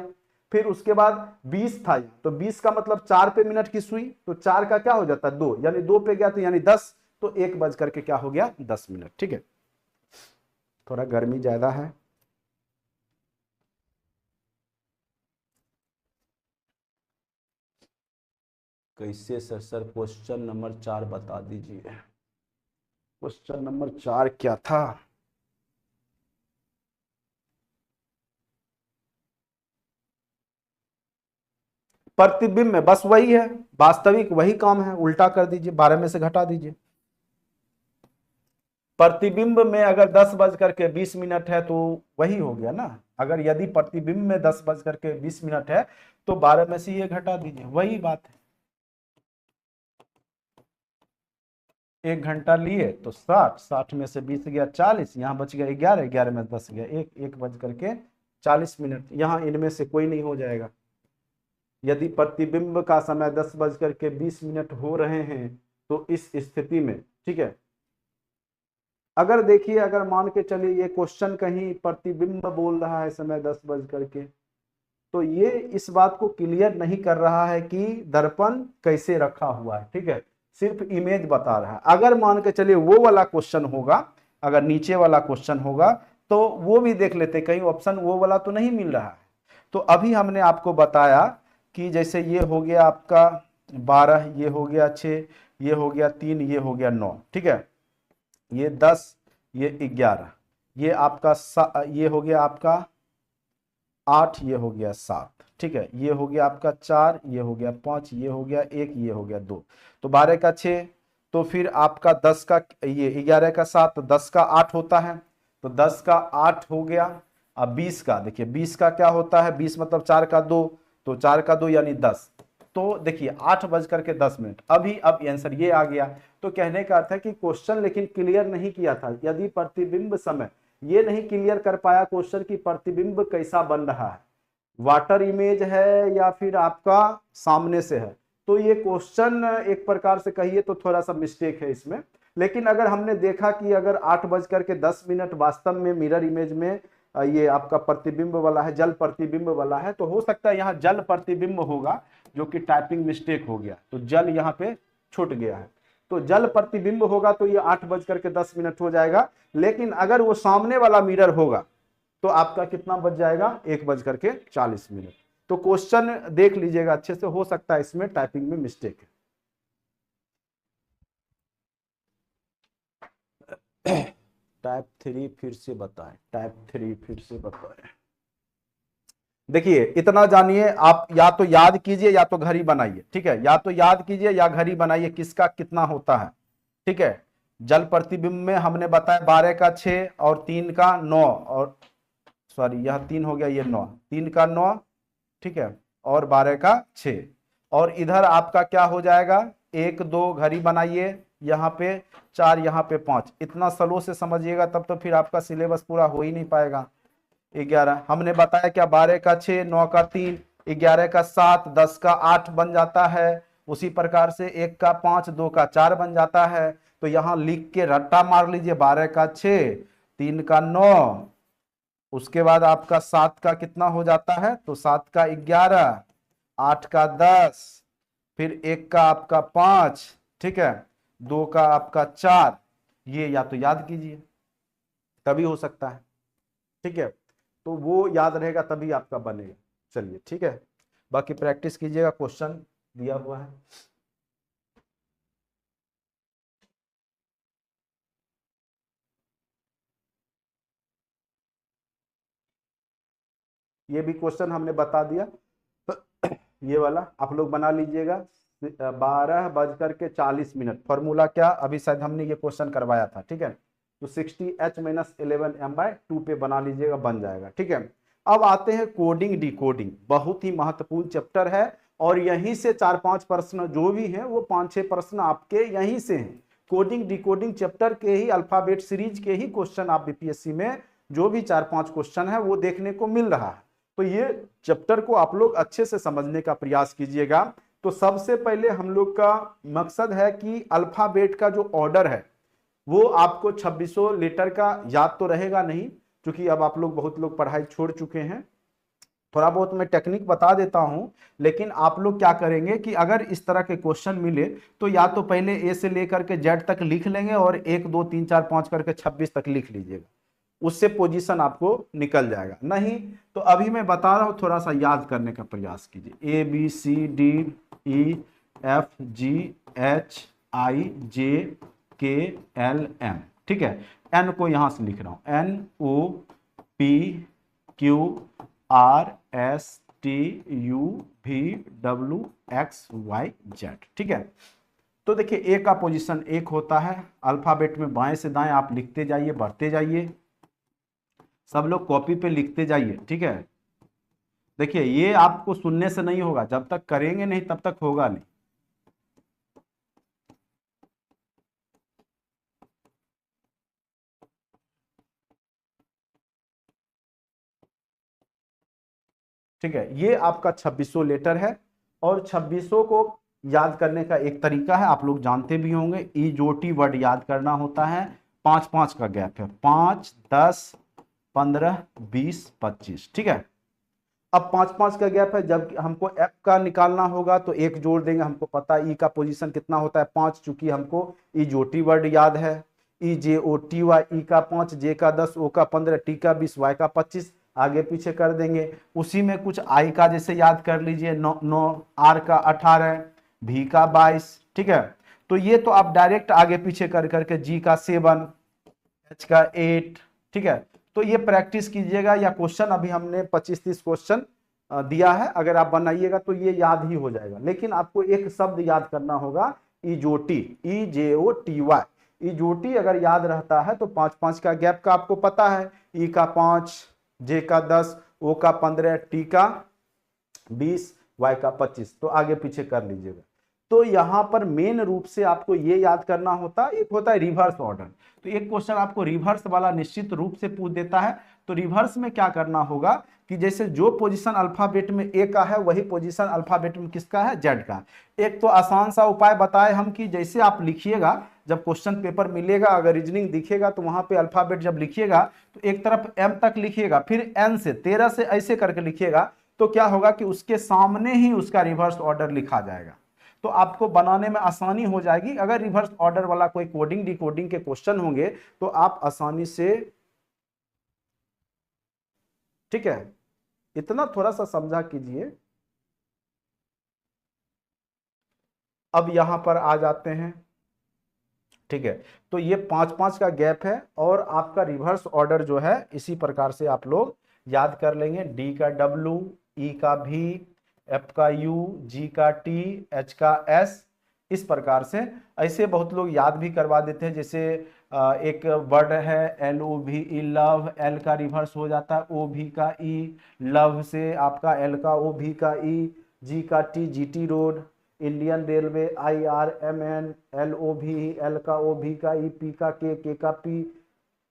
फिर उसके बाद 20 था, तो 20 का मतलब 4 पे मिनट की सुई, तो 4 का क्या हो जाता है 2, यानी 2 पे गया तो यानी 10, तो 1 बज करके क्या हो गया 10 मिनट। ठीक है, थोड़ा गर्मी ज्यादा है। कैसे सर क्वेश्चन नंबर 4 बता दीजिए, क्वेश्चन नंबर 4 क्या था, प्रतिबिंब में बस वही है, वास्तविक वही काम है, उल्टा कर दीजिए, 12 में से घटा दीजिए। प्रतिबिंब में अगर 10:20 है तो वही हो गया ना, अगर यदि प्रतिबिंब में 10:20 है तो 12 में से ये घटा दीजिए, वही बात है। 1 घंटा लिए तो 60, 60 में से 20 गया 40, यहाँ बच गया 11, 11 में 10 गया 1, 1:40, यहाँ इनमें से कोई नहीं हो जाएगा। यदि प्रतिबिंब का समय 10:20 हो रहे हैं तो इस स्थिति में, ठीक है, अगर देखिए, अगर मान के चलिए ये क्वेश्चन कहीं प्रतिबिंब बोल रहा है समय 10 बज करके, तो ये इस बात को क्लियर नहीं कर रहा है कि दर्पण कैसे रखा हुआ है। ठीक है, सिर्फ इमेज बता रहा है। अगर मान के चलिए वो वाला क्वेश्चन होगा, अगर नीचे वाला क्वेश्चन होगा तो वो भी देख लेते, कहीं ऑप्शन वो वाला तो नहीं मिल रहा है। तो अभी हमने आपको बताया कि जैसे ये हो गया आपका 12, ये हो गया 6, ये हो गया 3, ये हो गया 9, ठीक है, ये 10, ये 11, ये आपका ये हो गया आपका 8, ये हो गया 7, ठीक है, ये हो गया आपका 4, ये हो गया 5, ये हो गया 1, ये हो गया 2, तो 12 का 6, तो फिर आपका 10 का, ये 11 का 7, तो 10 का 8 होता है, तो 10 का 8 हो गया। अब 20 का देखिए, 20 का क्या होता है, 20 मतलब 4 का 2, तो 4 का 2 यानी 10, तो देखिए 8:10 अभी अब आंसर ये आ गया। तो कहने का अर्थ है कि क्वेश्चन लेकिन क्लियर नहीं किया था, यदि प्रतिबिंब समय ये नहीं क्लियर कर पाया क्वेश्चन की प्रतिबिंब कैसा बन रहा है, वाटर इमेज है या फिर आपका सामने से है, तो ये क्वेश्चन एक प्रकार से कहिए तो थोड़ा सा मिस्टेक है इसमें। लेकिन अगर हमने देखा कि अगर 8:10 वास्तव में मिरर इमेज में ये आपका प्रतिबिंब वाला है, जल प्रतिबिंब वाला है, तो हो सकता है यहाँ जल प्रतिबिंब होगा, जो कि टाइपिंग मिस्टेक हो गया, तो जल यहाँ पे छूट गया है, तो जल प्रतिबिंब होगा तो ये 8:10 हो जाएगा। लेकिन अगर वो सामने वाला मिरर होगा, तो आपका कितना बज जाएगा, 1:40। तो क्वेश्चन देख लीजिएगा अच्छे से, हो सकता है इसमें टाइपिंग में मिस्टेक है। टाइप 3 फिर से बताएं, टाइप 3 फिर से बताएं। देखिए इतना जानिए, आप या तो याद कीजिए या तो घड़ी बनाइए, ठीक है, या तो याद कीजिए या घड़ी बनाइए किसका कितना होता है, ठीक है। जल प्रतिबिंब में हमने बताया 12 का 6 और 3 का 9, और सॉरी यह 3 हो गया, ये 9, 3 का 9, ठीक है, और 12 का 6, और इधर आपका क्या हो जाएगा, 1 2 घड़ी बनाइए, यहाँ पे 4, यहाँ पे 5, इतना स्लो से समझिएगा तब तो फिर आपका सिलेबस पूरा हो ही नहीं पाएगा। 11 हमने बताया क्या, 12 का 6, 9 का 3, 11 का 7, 10 का 8 बन जाता है। उसी प्रकार से 1 का 5, 2 का 4 बन जाता है। तो यहां लिख के रट्टा मार लीजिए, 12 का 6, 3 का 9, उसके बाद आपका 7 का कितना हो जाता है, तो 7 का 11, 8 का 10, फिर 1 का आपका 5, ठीक है, 2 का आपका 4, ये या तो याद कीजिए तभी हो सकता है, ठीक है, तो वो याद रहेगा तभी आपका बनेगा। चलिए ठीक है, बाकी प्रैक्टिस कीजिएगा, क्वेश्चन दिया हुआ है। ये भी क्वेश्चन हमने बता दिया, ये वाला आप लोग बना लीजिएगा। 12:40 फॉर्मूला क्या, अभी शायद हमने ये क्वेश्चन करवाया था, ठीक है, तो 60h-11m/2 पे बना लीजिएगा, बन जाएगा, ठीक है। अब आते हैं कोडिंग डिकोडिंग, बहुत ही महत्वपूर्ण चैप्टर है, और यहीं से 4-5 प्रश्न जो भी हैं वो 5-6 प्रश्न आपके यहीं से हैं। कोडिंग डिकोडिंग चैप्टर के ही, अल्फाबेट सीरीज के ही क्वेश्चन आप बीपीएससी में जो भी 4-5 क्वेश्चन है वो देखने को मिल रहा है। तो ये चैप्टर को आप लोग अच्छे से समझने का प्रयास कीजिएगा। तो सबसे पहले हम लोग का मकसद है कि अल्फाबेट का जो ऑर्डर है वो आपको 2600 लेटर का याद तो रहेगा नहीं, क्योंकि अब आप लोग बहुत लोग पढ़ाई छोड़ चुके हैं। थोड़ा बहुत मैं टेक्निक बता देता हूं, लेकिन आप लोग क्या करेंगे कि अगर इस तरह के क्वेश्चन मिले तो या तो पहले ए से लेकर के जेड तक लिख लेंगे और 1 2 3 4 5 करके 26 तक लिख लीजिएगा, उससे पोजीशन आपको निकल जाएगा। नहीं तो अभी मैं बता रहा हूं, थोड़ा सा याद करने का प्रयास कीजिए, ABCDEFGHIJKLM, ठीक है, एन को यहां से लिख रहा हूं, NOPQRSTUVWXYZ, ठीक है। तो देखिए ए का पोजीशन 1 होता है, अल्फाबेट में बाएं से दाएं आप लिखते जाइए, बढ़ते जाइए, सब लोग कॉपी पे लिखते जाइए, ठीक है। देखिए ये आपको सुनने से नहीं होगा, जब तक करेंगे नहीं तब तक होगा नहीं। ठीक है, ये आपका 2600 लेटर है, और 2600 को याद करने का एक तरीका है, आप लोग जानते भी होंगे, ईजोटी वर्ड याद करना होता है, 5-5 का गैप है, 5 10 15 20 25, ठीक है। अब 5-5 का गैप है, जब हमको एफ का निकालना होगा तो एक जोड़ देंगे, हमको पता है ई का पोजीशन कितना होता है 5, चूंकि हमको ईजोटी वर्ड याद है, EJOTY, ई का 5, जे का 10, ओ का 15, टी का 20, वाई का 25, आगे पीछे कर देंगे। उसी में कुछ आई का जैसे याद कर लीजिए 9, आर का 18, भी का 22, ठीक है। तो ये तो आप डायरेक्ट आगे पीछे कर करके, जी का 7, एच का 8, ठीक है। तो ये प्रैक्टिस कीजिएगा, या क्वेश्चन अभी हमने 25-30 क्वेश्चन दिया है, अगर आप बनाइएगा तो ये याद ही हो जाएगा। लेकिन आपको एक शब्द याद करना होगा, इजोटी, EJOTY, इजोटी अगर याद रहता है तो 5-5 का गैप का आपको पता है, ई का 5, जे का 10, ओ का 15, टी का 20, वाई का 25, तो आगे पीछे कर लीजिएगा। तो यहां पर मेन रूप से आपको ये याद करना होता है, एक होता है रिवर्स ऑर्डर। तो एक क्वेश्चन आपको रिवर्स वाला निश्चित रूप से पूछ देता है, तो रिवर्स में क्या करना होगा कि जैसे जो पोजीशन अल्फाबेट में ए का है वही पोजीशन अल्फाबेट में किसका है, जेड का। एक तो आसान सा उपाय बताए हम कि जैसे आप लिखिएगा, जब क्वेश्चन पेपर मिलेगा, अगर रीजनिंग दिखेगा तो वहां पे अल्फाबेट जब लिखिएगा तो एक तरफ एम तक लिखिएगा, फिर एन से 13 से ऐसे करके लिखिएगा, तो क्या होगा कि उसके सामने ही उसका रिवर्स ऑर्डर लिखा जाएगा, तो आपको बनाने में आसानी हो जाएगी। अगर रिवर्स ऑर्डर वाला कोई कोडिंग डिकोडिंग के क्वेश्चन होंगे तो आप आसानी से ठीक है, इतना थोड़ा सा समझा कीजिए। अब यहां पर आ जाते हैं, ठीक है, तो ये 5-5 का गैप है और आपका रिवर्स ऑर्डर जो है इसी प्रकार से आप लोग याद कर लेंगे। डी का डब्ल्यू, ई का भी, एफ का यू, जी का टी, एच का एस, इस प्रकार से। ऐसे बहुत लोग याद भी करवा देते हैं, जैसे एक वर्ड है एल ओ भी ई, लव, एल का रिवर्स हो जाता है ओ भी का ई, लव से आपका एल का ओ भी का ई, जी का T, G T road, Indian railway, I R M N, L O V, L का ओ भी का ई, पी का के का पी।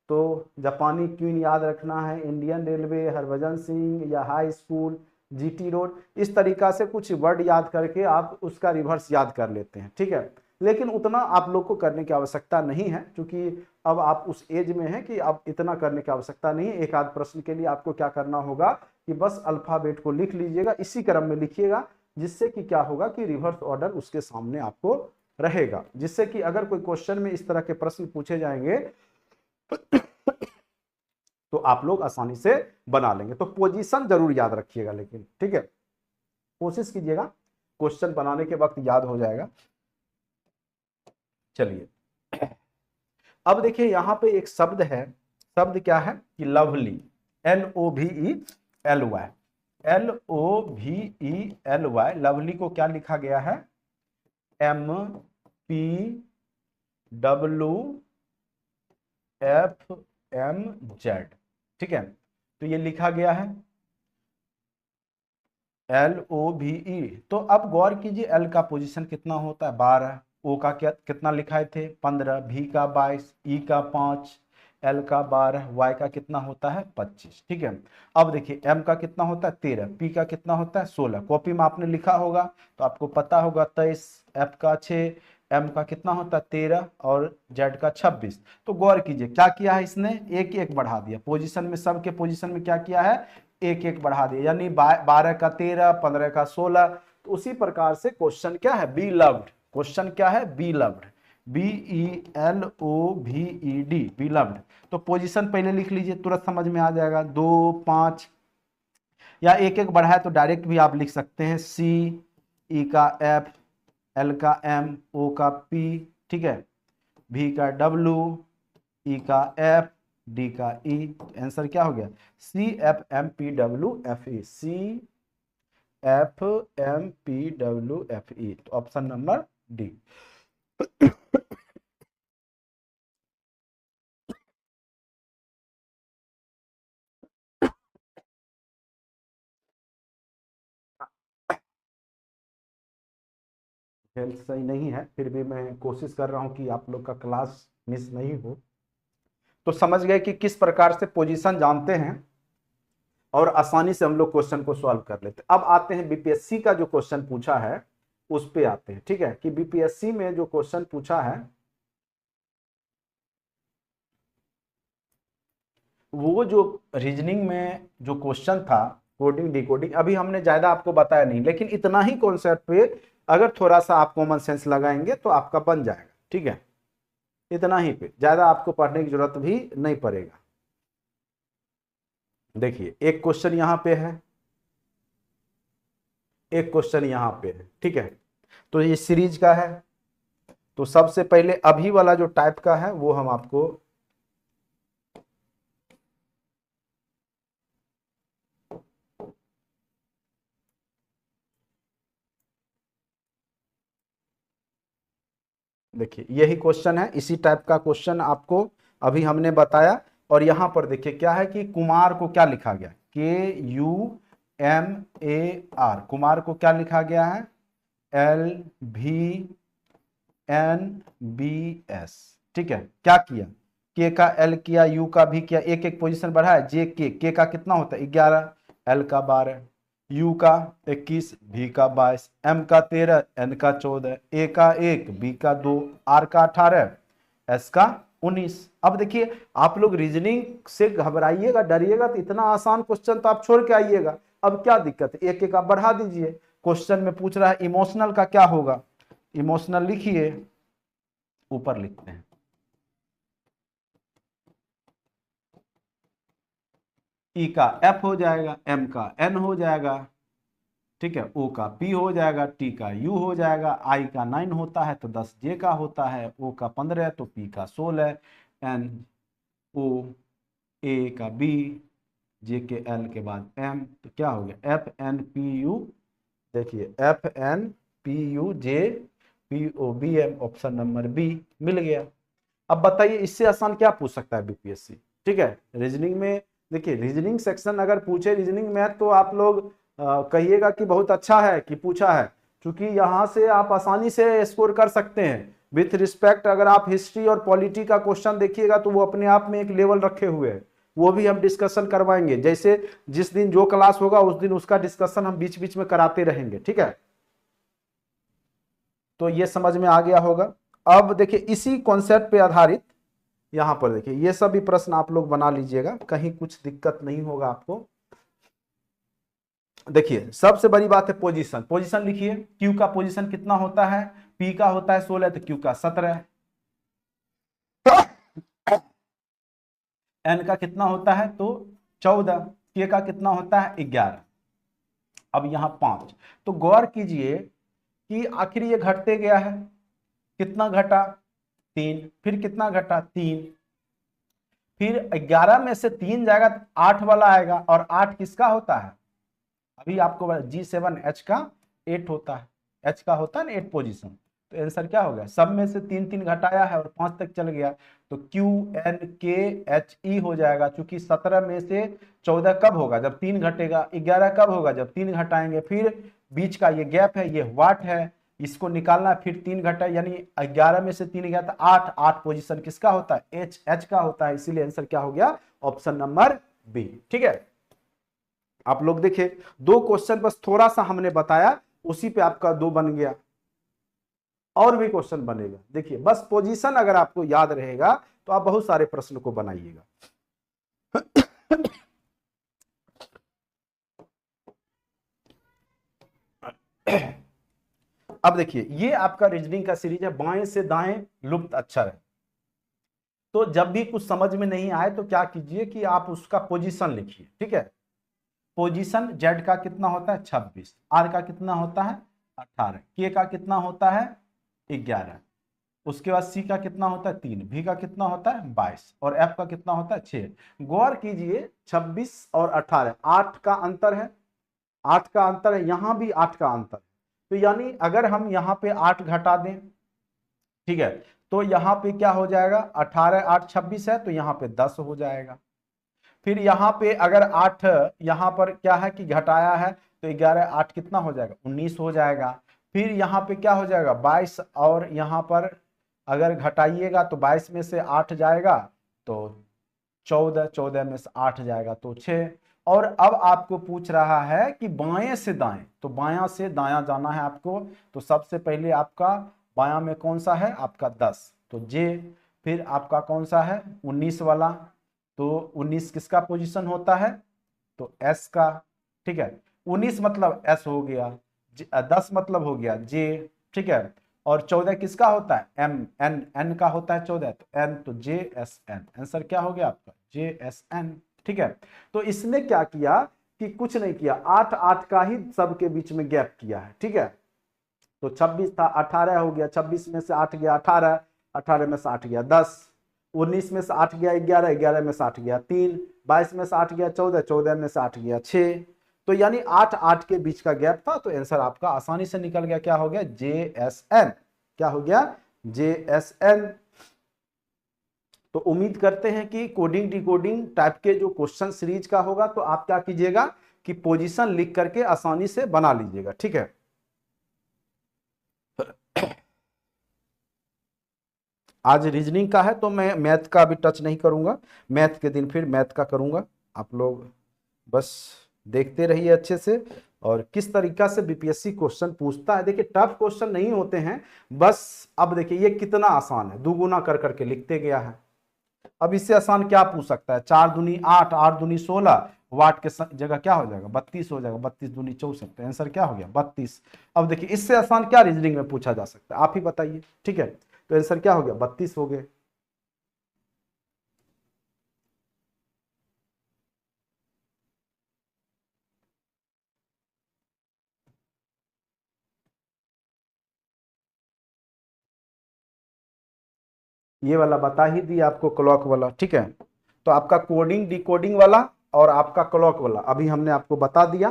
तो जापानी क्वीन याद रखना है, इंडियन रेलवे, हरभजन सिंह या हाई स्कूल, जीटी रोड। इस तरीका से कुछ वर्ड याद करके आप उसका रिवर्स याद कर लेते हैं, ठीक है। लेकिन उतना आप लोग को करने की आवश्यकता नहीं है, क्योंकि अब आप उस एज में हैं कि अब इतना करने की आवश्यकता नहीं है। एक आध प्रश्न के लिए आपको क्या करना होगा कि बस अल्फाबेट को लिख लीजिएगा, इसी क्रम में लिखिएगा, जिससे कि क्या होगा कि रिवर्स ऑर्डर उसके सामने आपको रहेगा, जिससे कि अगर कोई क्वेश्चन में इस तरह के प्रश्न पूछे जाएंगे तो आप लोग आसानी से बना लेंगे। तो पोजीशन जरूर याद रखिएगा, लेकिन ठीक है, कोशिश कीजिएगा, क्वेश्चन बनाने के वक्त याद हो जाएगा। चलिए, अब देखिए यहां पे एक शब्द है, शब्द क्या है कि lovely, L O V E L Y, L O V E L Y. Lovely को क्या लिखा गया है, M P W F M Z, ठीक है, तो ये लिखा गया है एल ओ भी ई। तो अब गौर कीजिए, एल का पोजीशन कितना होता है 12, ओ का क्या कितना लिखाए थे 15, भी का 22, ई का 5, एल का 12, वाई का कितना होता है 25, ठीक है। अब देखिए एम का कितना होता है 13, पी का कितना होता है 16, कॉपी में आपने लिखा होगा तो आपको पता होगा 23, एफ का 6, एम का कितना होता है 13 और जेड का 26। तो गौर कीजिए क्या किया है इसने, एक एक बढ़ा दिया पोजीशन में, सबके पोजीशन में क्या किया है एक एक बढ़ा दिया, यानी 12 का 13, 15 का 16। तो उसी प्रकार से क्वेश्चन क्या है बी लव्ड, क्वेश्चन क्या है B loved, B E L O V E D, B loved. तो पोजीशन पहले लिख लीजिए, तुरंत समझ में आ जाएगा, 2, 5, या एक एक बढ़ाए तो डायरेक्ट भी आप लिख सकते हैं, सी, ई का एफ, एल का एम, ओ का पी, ठीक है, भी का डब्ल्यू, ई का एफ, डी का ई। आंसर क्या हो गया, C F M P W F E, C F M P W F E. तो ऑप्शन नंबर डी। हेल्थ सही नहीं है, फिर भी मैं कोशिश कर रहा हूं कि आप लोग का क्लास मिस नहीं हो। तो समझ गए कि किस प्रकार से पोजीशन जानते हैं और आसानी से हम लोग क्वेश्चन को सॉल्व कर लेते हैं। अब आते हैं बीपीएससी का जो क्वेश्चन पूछा है उस पे आते हैं, ठीक है, कि बीपीएससी में जो क्वेश्चन पूछा है वो जो रीजनिंग में जो क्वेश्चन था, कोडिंग डिकोडिंग, अभी हमने ज्यादा आपको बताया नहीं, लेकिन इतना ही कॉन्सेप्ट पे अगर थोड़ा सा आप कॉमन सेंस लगाएंगे तो आपका बन जाएगा, ठीक है, इतना ही पे ज्यादा आपको पढ़ने की जरूरत भी नहीं पड़ेगा। देखिए एक क्वेश्चन यहां पे है, एक क्वेश्चन यहां पे है, ठीक है, तो ये सीरीज का है। तो सबसे पहले अभी वाला जो टाइप का है वो हम आपको देखिए, यही क्वेश्चन है, इसी टाइप का क्वेश्चन आपको अभी हमने बताया। और यहां पर देखिए क्या है कि कुमार को क्या लिखा गया, KUMAR, कुमार को क्या लिखा गया है LVNBS, ठीक है। क्या किया, के का एल किया, यू का भी किया, एक एक पोजीशन बढ़ाया, जे के का कितना होता है 11, एल का 12, यू का 21, भी का 22, एम का 13, एन का 14, ए का 1, बी का 2, आर का 18, एस का 19। अब देखिए आप लोग रीजनिंग से घबराइएगा डरिएगा तो इतना आसान क्वेश्चन तो आप छोड़ के आइएगा। अब क्या दिक्कत है, एक एक आप बढ़ा दीजिए। क्वेश्चन में पूछ रहा है इमोशनल का क्या होगा, इमोशनल लिखिए, ऊपर लिखते हैं ई का एफ हो जाएगा, एम का एन हो जाएगा, ठीक है, ओ का पी हो जाएगा, टी का यू हो जाएगा, आई का 9 होता है तो 10 जे का होता है, ओ का 15 तो पी का 16, एन ओ ए का बी, जे के एल के बाद एम, तो क्या हो गया एफ एन पी यू, देखिए F N P U J P O B M, option number B मिल गया। अब बताइए इससे आसान क्या पूछ सकता है बीपीएससी, ठीक है। रीजनिंग में देखिए, रीजनिंग सेक्शन अगर पूछे रीजनिंग मैथ तो आप लोग कहिएगा कि बहुत अच्छा है कि पूछा है, क्योंकि यहाँ से आप आसानी से स्कोर कर सकते हैं विथ रिस्पेक्ट। अगर आप हिस्ट्री और पॉलिटी का क्वेश्चन देखिएगा तो वो अपने आप में एक लेवल रखे हुए हैं, वो भी हम डिस्कशन करवाएंगे, जैसे जिस दिन जो क्लास होगा उस दिन उसका डिस्कशन हम बीच बीच में कराते रहेंगे, ठीक है। तो ये समझ में आ गया होगा। अब देखिए इसी कॉन्सेप्ट पे आधारित यहां पर देखिए ये सब भी प्रश्न आप लोग बना लीजिएगा, कहीं कुछ दिक्कत नहीं होगा आपको। देखिए सबसे बड़ी बात है पोजीशन, पोजीशन लिखिए, क्यू का पोजीशन कितना होता है, पी का होता है 16 तो क्यू का 17, एन का कितना होता है तो 14, के का कितना होता है 11, अब यहां 5। तो गौर कीजिए कि आखिर ये घटते गया है, कितना घटा 3, फिर कितना घटा 3, फिर 11 में से 3 जाएगा तो 8 वाला आएगा, और 8 किसका होता है, अभी आपको G7H का 8 होता है, H का होता है ना 8 पोजीशन। तो आंसर क्या हो गया, सब में से 3 3 घटाया है और 5 तक चल गया, तो QNKHE हो जाएगा। चूंकि 17 में से 14 कब होगा, जब 3 घटेगा, 11 कब होगा, जब 3 घटाएंगे, फिर बीच का ये गैप है, ये वाट है, इसको निकालना है, फिर 3 घटा, यानी 11 में से 3 गया तो 8, 8 पोजीशन किसका होता है, H का होता है, इसीलिए आंसर क्या हो गया, ऑप्शन नंबर बी, ठीक है। आप लोग देखिए 2 क्वेश्चन बस थोड़ा सा हमने बताया, उसी पे आपका 2 बन गया, और भी क्वेश्चन बनेगा। देखिए बस पोजीशन अगर आपको याद रहेगा तो आप बहुत सारे प्रश्न को बनाइएगा। अब देखिए ये आपका रीजनिंग का सीरीज है, बाएं से दाएं लुप्त अक्षर है। तो जब भी कुछ समझ में नहीं आए तो क्या कीजिए कि आप उसका पोजीशन लिखिए, ठीक है। पोजीशन जेड का कितना होता है 26, आर का कितना होता है 18, के का कितना होता है 11, उसके बाद सी का कितना होता है 3, भी का कितना होता है 22, और एफ का कितना होता है 6। गौर कीजिए 26 और 18 8 का अंतर है, 8 का अंतर है, यहां भी 8 का अंतर है। तो यानी अगर हम यहां पे 8 घटा दें, ठीक है, तो यहां पे क्या हो जाएगा, 18 8 26 है तो यहां पे 10 हो जाएगा। फिर यहाँ पे अगर 8 यहाँ पर क्या है कि घटाया है तो 11 8 कितना हो जाएगा 19 हो जाएगा। फिर यहाँ पे क्या हो जाएगा 22, और यहाँ पर अगर घटाइएगा तो 22 में से 8 जाएगा तो 14, 14 में से 8 जाएगा तो 6। और अब आपको पूछ रहा है कि बाएं से दाएं, तो बायां से दायां जाना है आपको, तो सबसे पहले आपका बायां में कौन सा है आपका 10 तो जे, फिर आपका कौन सा है 19 वाला, तो 19 किसका पोजीशन होता है तो एस का, ठीक है। 19 मतलब एस हो गया, 10 मतलब हो गया जे, ठीक है। और 14 किसका होता है एम, एन, एन का होता है 14, तो एन तो जे एस एन, आंसर क्या हो गया आपका जे एस एन, ठीक है। तो इसने क्या किया कि कुछ नहीं किया, 8 8 का ही सबके बीच में गैप किया है, ठीक है। तो 26 था 18 हो गया, 26 में से 8 गया 18, 18 में से 8 गया 10, 19 में से 8 गया 11, 11 में से 8 गया 3, 22 में से 8 गया 14, 14 में से 8 गया 6। तो यानी 8 8 के बीच का गैप था, तो आंसर आपका आसानी से निकल गया, क्या हो गया जे एस एन, क्या हो गया जे एस एन। तो उम्मीद करते हैं कि कोडिंग डिकोडिंग टाइप के जो क्वेश्चन सीरीज का होगा तो आप क्या कीजिएगा कि पोजीशन लिख करके आसानी से बना लीजिएगा, ठीक है। आज रीजनिंग का है तो मैं मैथ का भी टच नहीं करूंगा, मैथ के दिन फिर मैथ का करूंगा। आप लोग बस देखते रहिए अच्छे से, और किस तरीका से बीपीएससी क्वेश्चन पूछता है। देखिए टफ क्वेश्चन नहीं होते हैं, बस अब देखिए ये कितना आसान है, दुगुना कर करके लिखते गया है। अब इससे आसान क्या पूछ सकता है, 4 दूनी 8, 8 दूनी 16, वाट के जगह क्या हो जाएगा 32 हो जाएगा, 32 दूनी 64, तो आंसर क्या हो गया 32। अब देखिए इससे आसान क्या रीजनिंग में पूछा जा सकता है, आप ही बताइए, ठीक है। तो आंसर क्या हो गया 32 हो गए। ये वाला बता ही दिया आपको, क्लॉक वाला, ठीक है। तो आपका कोडिंग डिकोडिंग वाला और आपका क्लॉक वाला अभी हमने आपको बता दिया।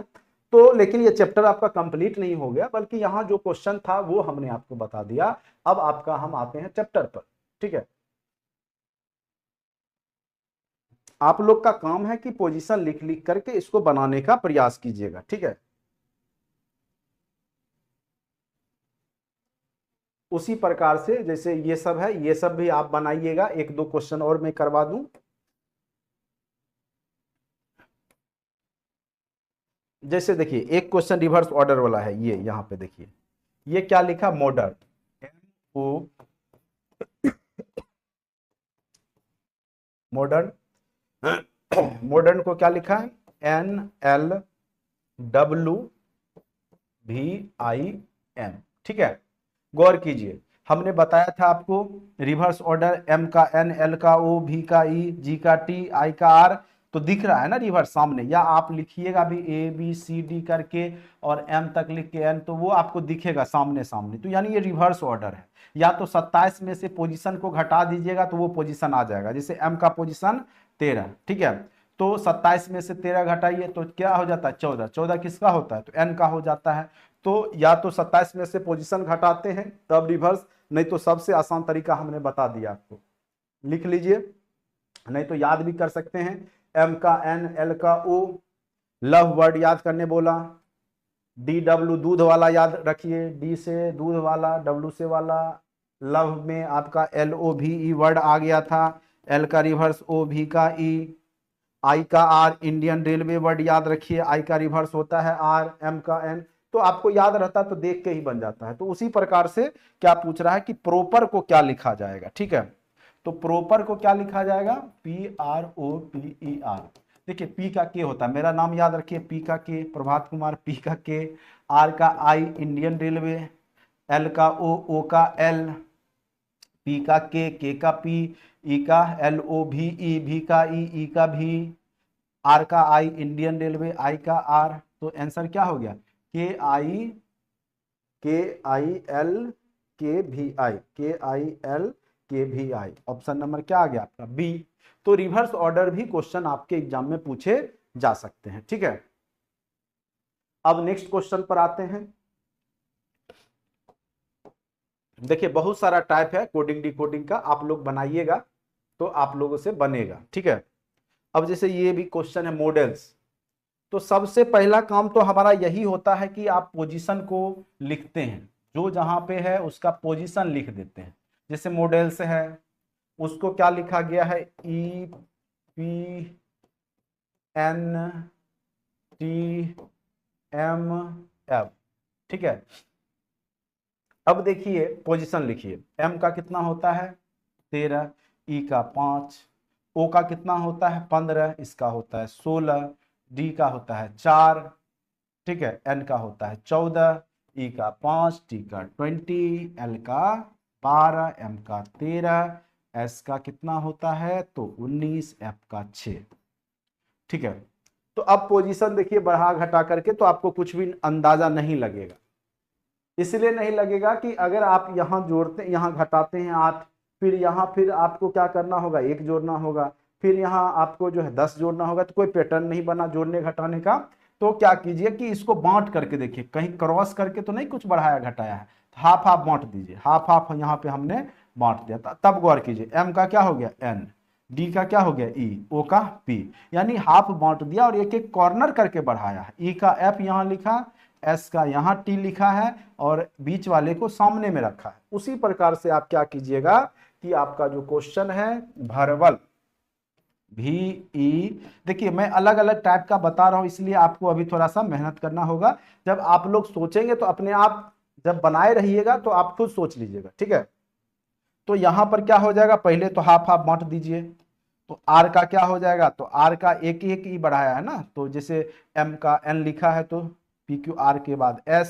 तो लेकिन ये चैप्टर आपका कंप्लीट नहीं हो गया, बल्कि यहाँ जो क्वेश्चन था वो हमने आपको बता दिया। अब आपका हम आते हैं चैप्टर पर, ठीक है। आप लोग का काम है कि पोजीशन लिख लिख करके इसको बनाने का प्रयास कीजिएगा, ठीक है। उसी प्रकार से जैसे ये सब है, ये सब भी आप बनाइएगा। एक दो क्वेश्चन और मैं करवा दूं। जैसे देखिए एक क्वेश्चन रिवर्स ऑर्डर वाला है, ये यहाँ पे देखिए, ये क्या लिखा, मॉडर्न, ओ मॉडर्न, मॉडर्न को क्या लिखा है, NLWVIN, ठीक है। गौर कीजिए, हमने बताया था आपको रिवर्स ऑर्डर, M का N, L का O, V का E, G का T, I का R, तो दिख रहा है ना रिवर्स सामने, या आप लिखिएगा भी ABCD करके और M तक लिख के N, तो वो आपको दिखेगा सामने सामने, तो यानी ये रिवर्स ऑर्डर है। या तो 27 में से पोजीशन को घटा दीजिएगा तो वो पोजीशन आ जाएगा, जैसे M का पोजीशन 13, ठीक है। तो 27 में से 13 घटाइए तो क्या हो जाता है, 14, 14 किसका होता है, तो N का हो जाता है। तो या तो 27 में से पोजीशन घटाते हैं तब रिवर्स, नहीं तो सबसे आसान तरीका हमने बता दिया आपको, लिख लीजिए, नहीं तो याद भी कर सकते हैं। M का N, L का O, लव वर्ड याद करने बोला, DW दूध वाला याद रखिए, D से दूध वाला, W से वाला, लव में आपका LOVE वर्ड आ गया था, L का रिवर्स O, V का E, I का R, इंडियन रेलवे वर्ड याद रखिए, I का रिवर्स होता है R, M का N, तो आपको याद रहता है तो देख के ही बन जाता है। तो उसी प्रकार से क्या पूछ रहा है कि प्रॉपर को क्या लिखा जाएगा, ठीक है। तो प्रॉपर को क्या लिखा जाएगा, PROPER। देखिए P का K होता है, मेरा नाम याद रखिए, P का K प्रभात कुमार, P का K, R का I इंडियन रेलवे, L का O का L, P का K का P, E का LOVE, V का E का V, R का I इंडियन रेलवे, I का R, तो आंसर क्या हो गया, KIL KVI, ऑप्शन नंबर क्या आ गया आपका, बी। तो रिवर्स ऑर्डर भी क्वेश्चन आपके एग्जाम में पूछे जा सकते हैं, ठीक है। अब नेक्स्ट क्वेश्चन पर आते हैं। देखिए बहुत सारा टाइप है कोडिंग डिकोडिंग का, आप लोग बनाइएगा तो आप लोगों से बनेगा, ठीक है। अब जैसे ये भी क्वेश्चन है मॉडल्स, तो सबसे पहला काम तो हमारा यही होता है कि आप पोजीशन को लिखते हैं, जो जहां पे है उसका पोजीशन लिख देते हैं। जैसे मॉडल्स है, उसको क्या लिखा गया है, EPNTMF, ठीक है। अब देखिए पोजीशन लिखिए, M का कितना होता है 13, E का 5, O का कितना होता है 15, इसका होता है 16, D का होता है 4, ठीक है, N का होता है 14, E का 5, T का 20, L का 12, M का 13, S का कितना होता है तो 19, F का 6, ठीक है। तो अब पोजीशन देखिए बढ़ा घटा करके तो आपको कुछ भी अंदाजा नहीं लगेगा, इसलिए नहीं लगेगा कि अगर आप यहाँ जोड़ते, यहाँ घटाते हैं 8, फिर यहाँ फिर आपको क्या करना होगा, 1 जोड़ना होगा, फिर यहाँ आपको जो है 10 जोड़ना होगा, तो कोई पैटर्न नहीं बना जोड़ने घटाने का। तो क्या कीजिए कि इसको बांट करके देखिए, कहीं क्रॉस करके तो नहीं कुछ बढ़ाया घटाया है, हाफ हाफ बांट दीजिए, हाफ हाफ यहाँ पे हमने बांट दिया, तब गौर कीजिए, M का क्या हो गया N, D का क्या हो गया E, O का P, यानी हाफ बांट दिया और एक एक कॉर्नर करके बढ़ाया है। E का F यहाँ लिखा, S का यहाँ T लिखा है और बीच वाले को सामने में रखा है। उसी प्रकार से आप क्या कीजिएगा कि आपका जो क्वेश्चन है भरवल VE, देखिए मैं अलग अलग टाइप का बता रहा हूं, इसलिए आपको अभी थोड़ा सा मेहनत करना होगा। जब आप लोग सोचेंगे तो अपने आप जब बनाए रहिएगा तो आप खुद सोच लीजिएगा, ठीक है। तो यहां पर क्या हो जाएगा, पहले तो हाफ हाफ बांट दीजिए, तो R का क्या हो जाएगा, तो R का एक ही बढ़ाया है ना, तो जैसे M का N लिखा है तो PQR के बाद S,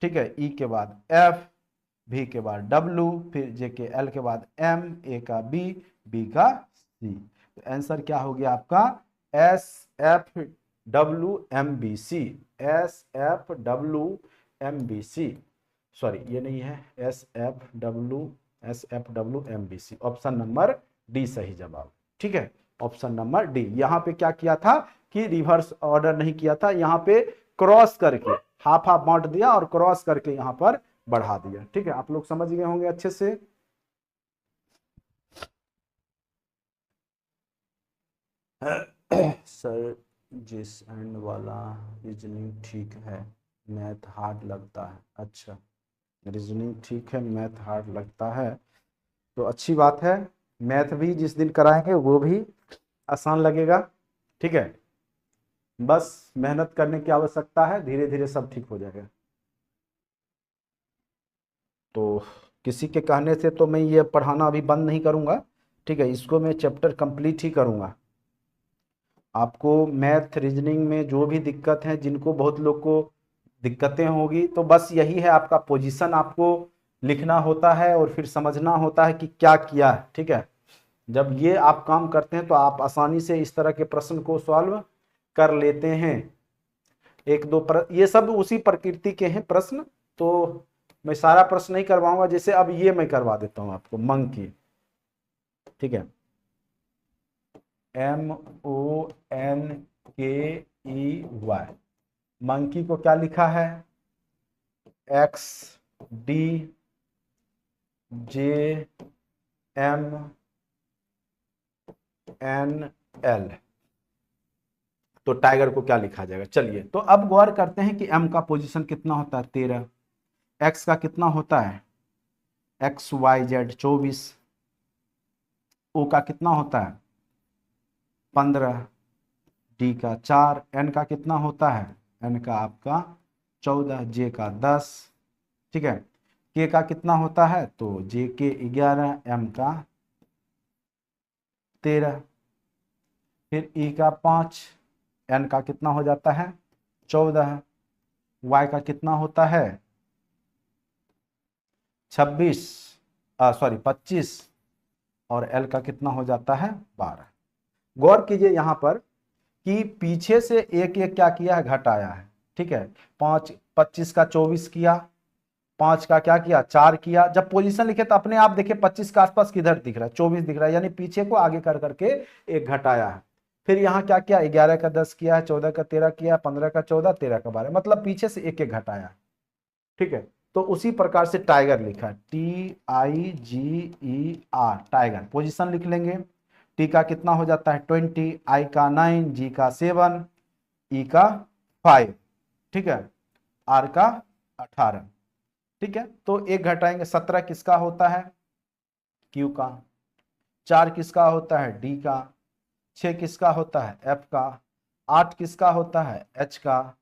ठीक है, E के बाद F, V के बाद W, फिर J के L के बाद M, A का B, B का C, तो आंसर क्या हो गया आपका SFWMBC, SFWMBC, सॉरी ये नहीं है, SFW SFWMBC, option number D सही जवाब। ठीक है, ऑप्शन नंबर डी। यहाँ पे क्या किया था कि रिवर्स ऑर्डर नहीं किया था, यहाँ पे क्रॉस करके हाफ हाफ बांट दिया और क्रॉस करके यहाँ पर बढ़ा दिया। ठीक है, आप लोग समझ गए होंगे अच्छे से। सर जिस एंड वाला रीजनिंग ठीक है मैथ हार्ड लगता है। अच्छा, रीजनिंग ठीक है मैथ हार्ड लगता है, तो अच्छी बात है। मैथ भी जिस दिन कराएंगे वो भी आसान लगेगा। ठीक है, बस मेहनत करने की आवश्यकता है, धीरे धीरे सब ठीक हो जाएगा। तो किसी के कहने से तो मैं ये पढ़ाना अभी बंद नहीं करूँगा। ठीक है, इसको मैं चैप्टर कंप्लीट ही करूँगा। आपको मैथ रीजनिंग में जो भी दिक्कत है, जिनको बहुत लोग को दिक्कतें होगी, तो बस यही है, आपका पोजीशन आपको लिखना होता है और फिर समझना होता है कि क्या किया है। ठीक है, जब ये आप काम करते हैं तो आप आसानी से इस तरह के प्रश्न को सॉल्व कर लेते हैं। एक दो ये सब उसी प्रकृति के हैं प्रश्न, तो मैं सारा प्रश्न नहीं करवाऊंगा। जैसे अब ये मैं करवा देता हूं आपको, मंकी। ठीक है, MONKEY, मंकी को क्या लिखा है, XDJMNL। तो टाइगर को क्या लिखा जाएगा, चलिए तो अब गौर करते हैं कि M का पोजीशन कितना होता है 13, X का कितना होता है XYZ 24, O का कितना होता है 15, D का 4, N का कितना होता है, N का आपका 14, J का 10। ठीक है, K का कितना होता है, तो J के 11, M का 13, फिर E का 5, N का कितना हो जाता है 14, Y का कितना होता है 26, सॉरी 25, और L का कितना हो जाता है 12। गौर कीजिए यहाँ पर कि पीछे से एक एक क्या किया है, घटाया है। ठीक है, 5 25 का 24 किया, 5 का क्या किया 4 किया। जब पोजीशन लिखे तो अपने आप देखिए 25 के आसपास किधर दिख रहा है, 24 दिख रहा है, यानी पीछे को आगे कर करके एक घटाया है। फिर यहाँ क्या किया, 11 का 10 किया है, 14 का 13 किया, 15 का 14, 13 का 12, मतलब पीछे से एक एक घटाया है। ठीक है, तो उसी प्रकार से टाइगर लिखा है, TIGER, टाइगर। पोजीशन लिख लेंगे, टी का कितना हो जाता है 20, आई का 9, जी का 7, ई का 5, ठीक है, आर का 18। ठीक है, तो एक घटाएंगे, 17 किसका होता है क्यू का, 4 किसका होता है डी का, 6 किसका होता है एफ का, 8 किसका होता है एच का,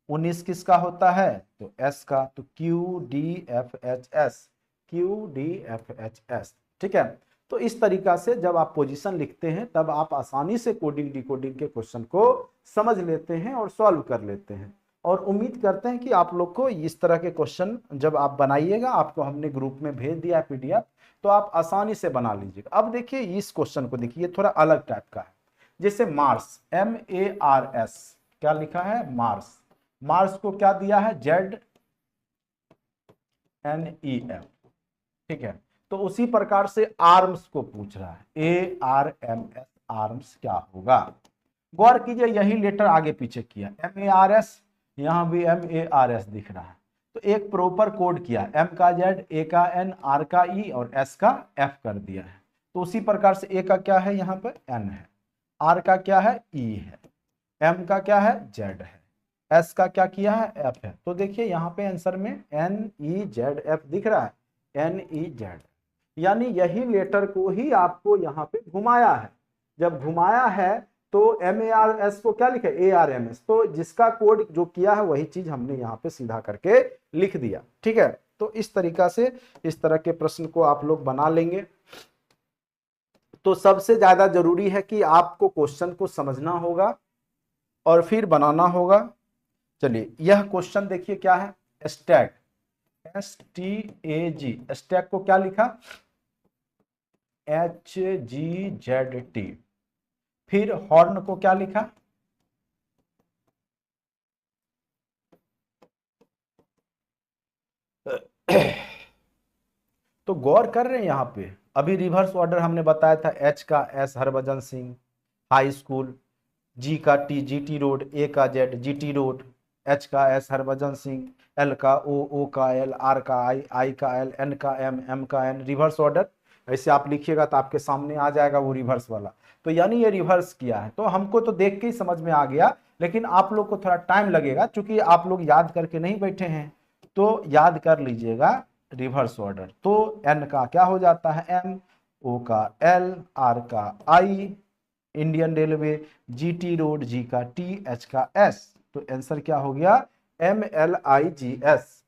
19 किसका होता है तो एस का। तो QDFHS, QDFHS। ठीक है, तो इस तरीका से जब आप पोजीशन लिखते हैं तब आप आसानी से कोडिंग डिकोडिंग के क्वेश्चन को समझ लेते हैं और सॉल्व कर लेते हैं। और उम्मीद करते हैं कि आप लोग को इस तरह के क्वेश्चन जब आप बनाइएगा, आपको हमने ग्रुप में भेज दिया है PDF, तो आप आसानी से बना लीजिएगा। अब देखिए इस क्वेश्चन को देखिए, थोड़ा अलग टाइप का है। जैसे मार्स, MARS, क्या लिखा है मार्स, मार्स को क्या दिया है ZNEF। ठीक है, तो उसी प्रकार से आर्म्स को पूछ रहा है, ARMS, आर्म्स क्या होगा। गौर कीजिए यही लेटर आगे पीछे किया, MARS, यहां भी MARS दिख रहा है, तो एक प्रॉपर कोड किया, M का Z, A का N, R का E और S का F कर दिया है। तो उसी प्रकार से A का क्या है यहाँ पर N है, R का क्या है E है, M का क्या है Z है, S का क्या किया है F है। तो देखिए यहाँ पे आंसर में NEZF दिख रहा है, NEZ, यानी यही लेटर को ही आपको यहाँ पे घुमाया है। जब घुमाया है तो MARS को क्या लिखा है ARMS, तो जिसका कोड जो किया है वही चीज हमने यहाँ पे सीधा करके लिख दिया। ठीक है, तो इस तरीका से इस तरह के प्रश्न को आप लोग बना लेंगे। तो सबसे ज्यादा जरूरी है कि आपको क्वेश्चन को समझना होगा और फिर बनाना होगा। चलिए यह क्वेश्चन देखिए क्या है, स्टैक, STAG, स्टैक को क्या लिखा HGZT। फिर हॉर्न को क्या लिखा तो गौर कर रहे हैं यहाँ पे, अभी रिवर्स ऑर्डर हमने बताया था, एच का S Harbhajan Singh high school, G का टी जीटी रोड, ए का जेड जीटी रोड, एच का एस हरभजन सिंह, एल का ओ का एल, आर का आई का एल, एन का एम का एन, रिवर्स ऑर्डर। ऐसे आप लिखिएगा तो आपके सामने आ जाएगा वो रिवर्स वाला। तो यानी ये रिवर्स किया है, तो हमको तो देख के ही समझ में आ गया, लेकिन आप लोग को थोड़ा टाइम लगेगा क्योंकि आप लोग याद करके नहीं बैठे हैं। तो याद कर लीजिएगा रिवर्स ऑर्डर। तो एन का क्या हो जाता है एम, ओ का एल, आर का आई, इंडियन रेलवे, जीटी रोड, जी का टी, एच का एस। तो आंसर क्या हो गया, MLIGS,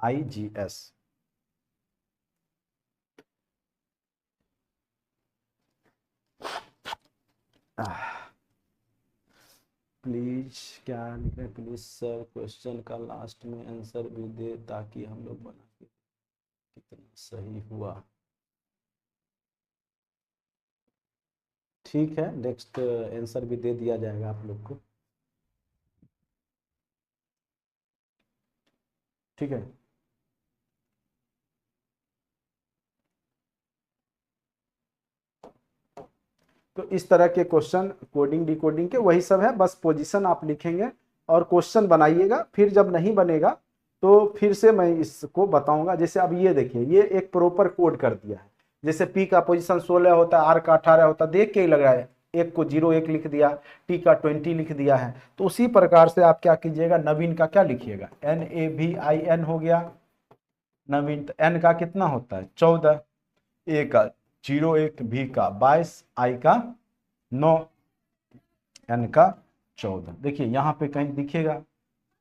MLIGS। प्लीज क्या लिखे, प्लीज सर क्वेश्चन का लास्ट में आंसर भी दे ताकि हम लोग बना के कितना सही हुआ। ठीक है, नेक्स्ट आंसर भी दे दिया जाएगा आप लोग को। ठीक है, तो इस तरह के क्वेश्चन कोडिंग डिकोडिंग के वही सब है, बस पोजीशन आप लिखेंगे और क्वेश्चन बनाइएगा। फिर जब नहीं बनेगा तो फिर से मैं इसको बताऊंगा। जैसे अब ये देखिए, ये एक प्रॉपर कोड कर दिया है। जैसे पी का पोजीशन 16 होता है, आर का 18 होता है, देख के ही लग रहा है। एक को 01 लिख दिया, टी का 20 लिख दिया है। तो उसी प्रकार से आप क्या कीजिएगा, नवीन का क्या लिखिएगा, NAVIN हो गया नवीन। तो एन का कितना होता है 14, ए का 01, बी का 22, आई का 9, एन का 14। देखिए यहाँ पे कहीं दिखेगा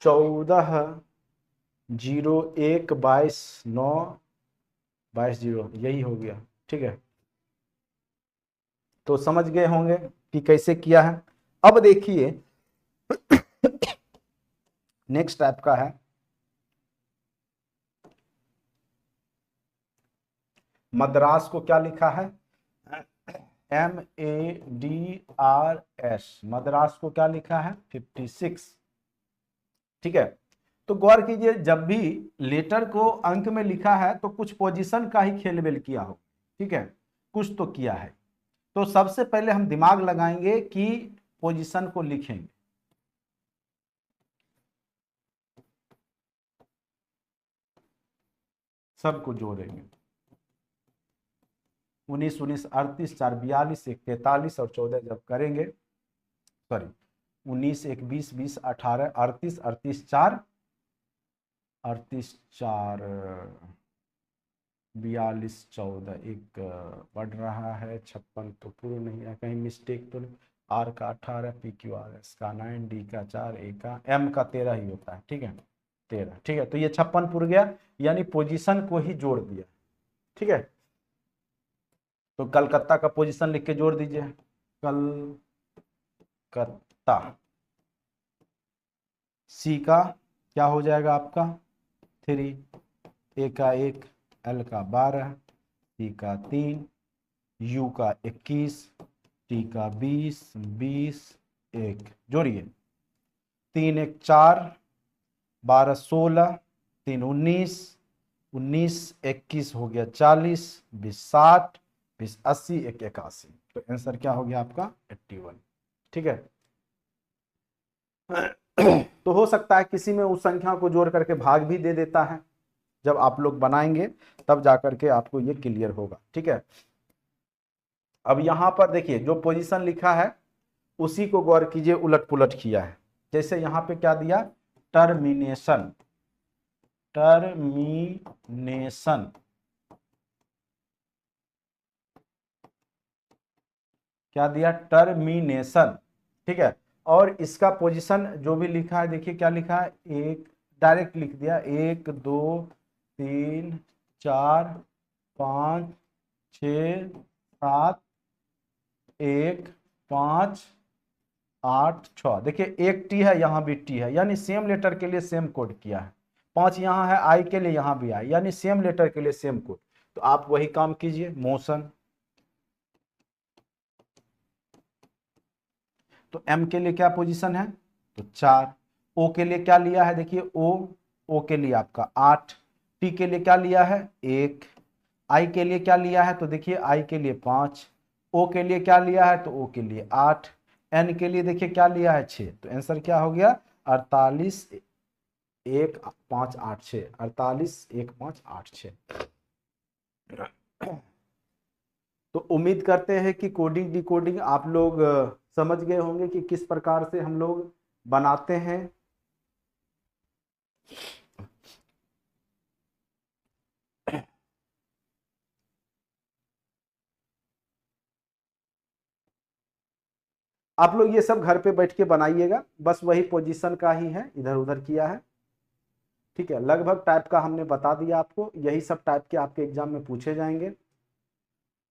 14, 01, 22, 9, 22, 0, यही हो गया। ठीक है, तो समझ गए होंगे कि कैसे किया है। अब देखिए नेक्स्ट टाइप का है, मद्रास को क्या लिखा है, MADRS, मद्रास को क्या लिखा है 56। ठीक है, तो गौर कीजिए, जब भी लेटर को अंक में लिखा है तो कुछ पोजीशन का ही खेल बेल किया हो। ठीक है, कुछ तो किया है। तो सबसे पहले हम दिमाग लगाएंगे कि पोजीशन को लिखेंगे। सबको जोड़ेंगे, 19 19 38, 4 42, 1 43 और 14 जब करेंगे, सॉरी 19 1 20 20 18 38 38 4 38 4 42 14, एक बढ़ रहा है 56 तो पूर्ण नहीं है, कहीं मिस्टेक तो नहीं। आर का 18, PQRS का 9, डी का 4, ए का एम का 13 ही होता है। ठीक है 13। ठीक है, तो ये 56 पुर गया, यानी पोजीशन को ही जोड़ दिया। ठीक है, तो कलकत्ता का पोजीशन लिख के जोड़ दीजिए, कलकत्ता। सी का क्या हो जाएगा आपका 3, ए का 1, एल का 12, सी का 3, यू का 21, टी का 20, 20, 1 जोड़िए, 3 1 4, 12 16, 3 19, 19 21 हो गया 40, 20 60, 20 80, 1 81। तो आंसर क्या हो गया आपका 81। ठीक है, तो हो सकता है किसी में उस संख्या को जोड़ करके भाग भी दे देता है। जब आप लोग बनाएंगे तब जाकर के आपको ये क्लियर होगा। ठीक है, अब यहां पर देखिए जो पोजीशन लिखा है उसी को गौर कीजिए, उलट पुलट किया है। जैसे यहां पे क्या दिया, टर्मिनेशन, टर्मिनेशन क्या दिया, टर्मिनेशन। ठीक है, और इसका पोजीशन जो भी लिखा है, देखिए क्या लिखा है, एक डायरेक्ट लिख दिया, 1 2 3 4 5 6 7 1 5 8 6। देखिए एक टी है, यहाँ भी टी है, यानी सेम लेटर के लिए सेम कोड किया है। 5 यहाँ है, आई के लिए यहाँ भी आई, यानी सेम लेटर के लिए सेम कोड। तो आप वही काम कीजिए, मोशन। तो एम के लिए क्या पोजीशन है, तो 4। ओ के लिए क्या लिया है, देखिए ओ, ओ के लिए आपका 8, टी के लिए क्या लिया है 1, आई के लिए क्या लिया है तो देखिए आई के लिए 5, ओ के लिए क्या लिया है तो ओ के लिए 8, एन के लिए देखिए क्या लिया है 6। तो आंसर क्या हो गया 48 1 5 8 6, 48 1 5 8 6। तो उम्मीद करते हैं कि कोडिंग डिकोडिंग आप लोग समझ गए होंगे कि किस प्रकार से हम लोग बनाते हैं। आप लोग ये सब घर पे बैठ के बनाइएगा, बस वही पोजीशन का ही है, इधर उधर किया है, ठीक है। लगभग टाइप का हमने बता दिया आपको, यही सब टाइप के आपके एग्जाम में पूछे जाएंगे।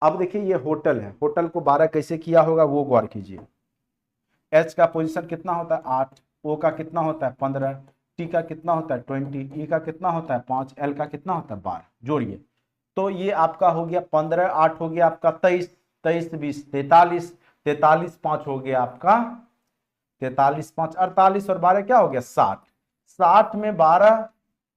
अब देखिए ये होटल है, होटल को 12 कैसे किया होगा वो गौर कीजिए। एच का पोजीशन कितना होता है 8, ओ का कितना होता है 15, टी का कितना होता है 20, ई का कितना होता है 5, एल का कितना होता है 12। जोड़िए तो ये आपका हो गया 15, 8 हो गया आपका 23, 23 20 43, 43 5 हो गया आपका 43 5 48 और 12 क्या हो गया 60। 60 में 12,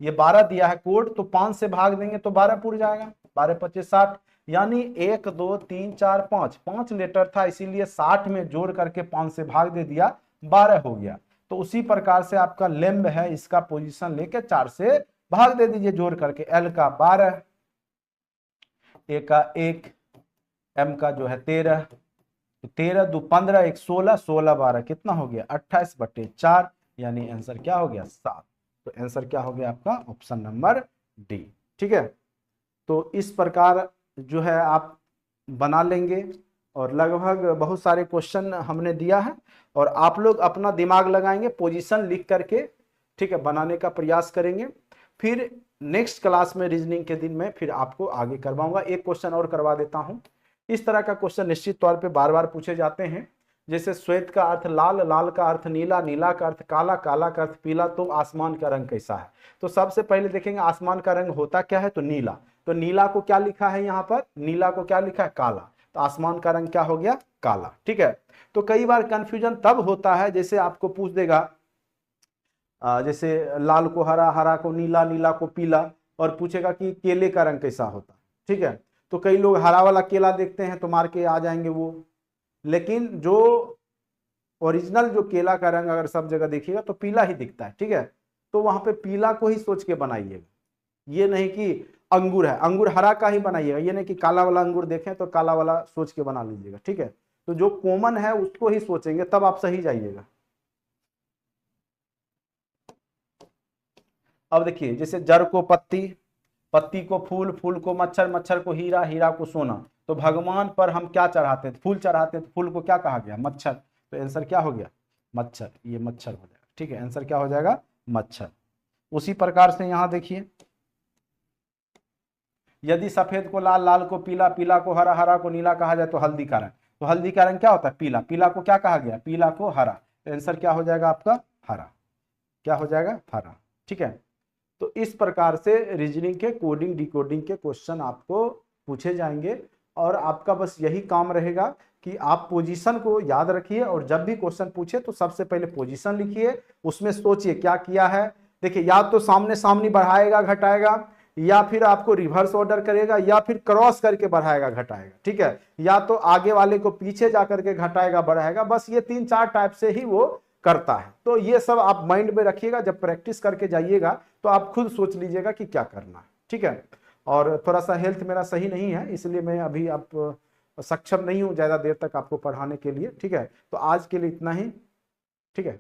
ये 12 दिया है कोड तो 5 से भाग देंगे तो 12 पूर जाएगा, 12 25 60, यानी 1 2 3 4 5, 5 लेटर था इसीलिए 60 में जोड़ करके 5 से भाग दे दिया 12 हो गया। तो उसी प्रकार से आपका लेम्ब है, इसका पोजीशन लेके 4 से भाग दे दीजिए जोड़ करके, एल का 12, ए का 1, एम का जो है 13, तो 13 2 15 1 16, 16 12 कितना हो गया 28/4, यानी आंसर क्या हो गया 7। तो आंसर क्या हो गया आपका ऑप्शन नंबर डी, ठीक है। तो इस प्रकार जो है आप बना लेंगे, और लगभग बहुत सारे क्वेश्चन हमने दिया है, और आप लोग अपना दिमाग लगाएंगे पोजीशन लिख करके, ठीक है, बनाने का प्रयास करेंगे। फिर नेक्स्ट क्लास में रीजनिंग के दिन में फिर आपको आगे करवाऊंगा। एक क्वेश्चन और करवा देता हूं, इस तरह का क्वेश्चन निश्चित तौर पे बार बार पूछे जाते हैं, जैसे श्वेत का अर्थ लाल, लाल का अर्थ नीला, नीला का अर्थ काला, काला का अर्थ पीला, तो आसमान का रंग कैसा है। तो सबसे पहले देखेंगे आसमान का रंग होता क्या है तो नीला, तो नीला को क्या लिखा है यहाँ पर, नीला को क्या लिखा है काला, तो आसमान का रंग क्या हो गया काला, ठीक है। तो कई बार कंफ्यूजन तब होता है जैसे आपको पूछ देगा जैसे लाल को हरा, हरा को नीला, नीला को पीला, और पूछेगा कि केले का रंग कैसा होता, ठीक है। तो कई लोग हरा वाला केला देखते हैं तो मार के आ जाएंगे वो, लेकिन जो ओरिजिनल जो केला का रंग अगर सब जगह देखिएगा तो पीला ही दिखता है, ठीक है। तो वहां पे पीला को ही सोच के बनाइएगा, ये नहीं कि अंगूर है, अंगूर हरा का ही बनाइएगा, ये नहीं कि काला वाला अंगूर देखें तो काला वाला सोच के बना लीजिएगा, ठीक है। तो जो कॉमन है उसको ही सोचेंगे तब आप सही जाइएगा। अब देखिए जैसे जड़ को पत्ती, पत्ती को फूल, फूल को मच्छर, मच्छर को हीरा, हीरा को सोना, तो भगवान पर हम क्या चढ़ाते थे फूल चढ़ाते थे, फूल को क्या कहा गया मच्छर, तो आंसर क्या हो गया मच्छर, ये मच्छर हो जाएगा, ठीक है, आंसर क्या हो जाएगा मच्छर। उसी प्रकार से यहां देखिए यदि सफेद को लाल, लाल को पीला, पीला को हरा, हरा को नीला कहा जाए तो हल्दी का रंग, तो हल्दी का रंग क्या होता है पीला, पीला को क्या कहा गया पीला को हरा, तो आंसर क्या हो जाएगा आपका हरा, क्या हो जाएगा हरा, ठीक है। तो इस प्रकार से रीजनिंग के कोडिंग डिकोडिंग के क्वेश्चन आपको पूछे जाएंगे, और आपका बस यही काम रहेगा कि आप पोजीशन को याद रखिए, और जब भी क्वेश्चन पूछे तो सबसे पहले पोजीशन लिखिए, उसमें सोचिए क्या किया है। देखिए या तो सामने सामने बढ़ाएगा घटाएगा, या फिर आपको रिवर्स ऑर्डर करेगा, या फिर क्रॉस करके बढ़ाएगा घटाएगा, ठीक है, या तो आगे वाले को पीछे जाकर के घटाएगा बढ़ाएगा, बस ये 3-4 टाइप से ही वो करता है। तो ये सब आप माइंड में रखिएगा, जब प्रैक्टिस करके जाइएगा तो आप खुद सोच लीजिएगा कि क्या करना है, ठीक है। और थोड़ा सा हेल्थ मेरा सही नहीं है, इसलिए मैं अभी आप सक्षम नहीं हूं ज्यादा देर तक आपको पढ़ाने के लिए, ठीक है। तो आज के लिए इतना ही, ठीक है।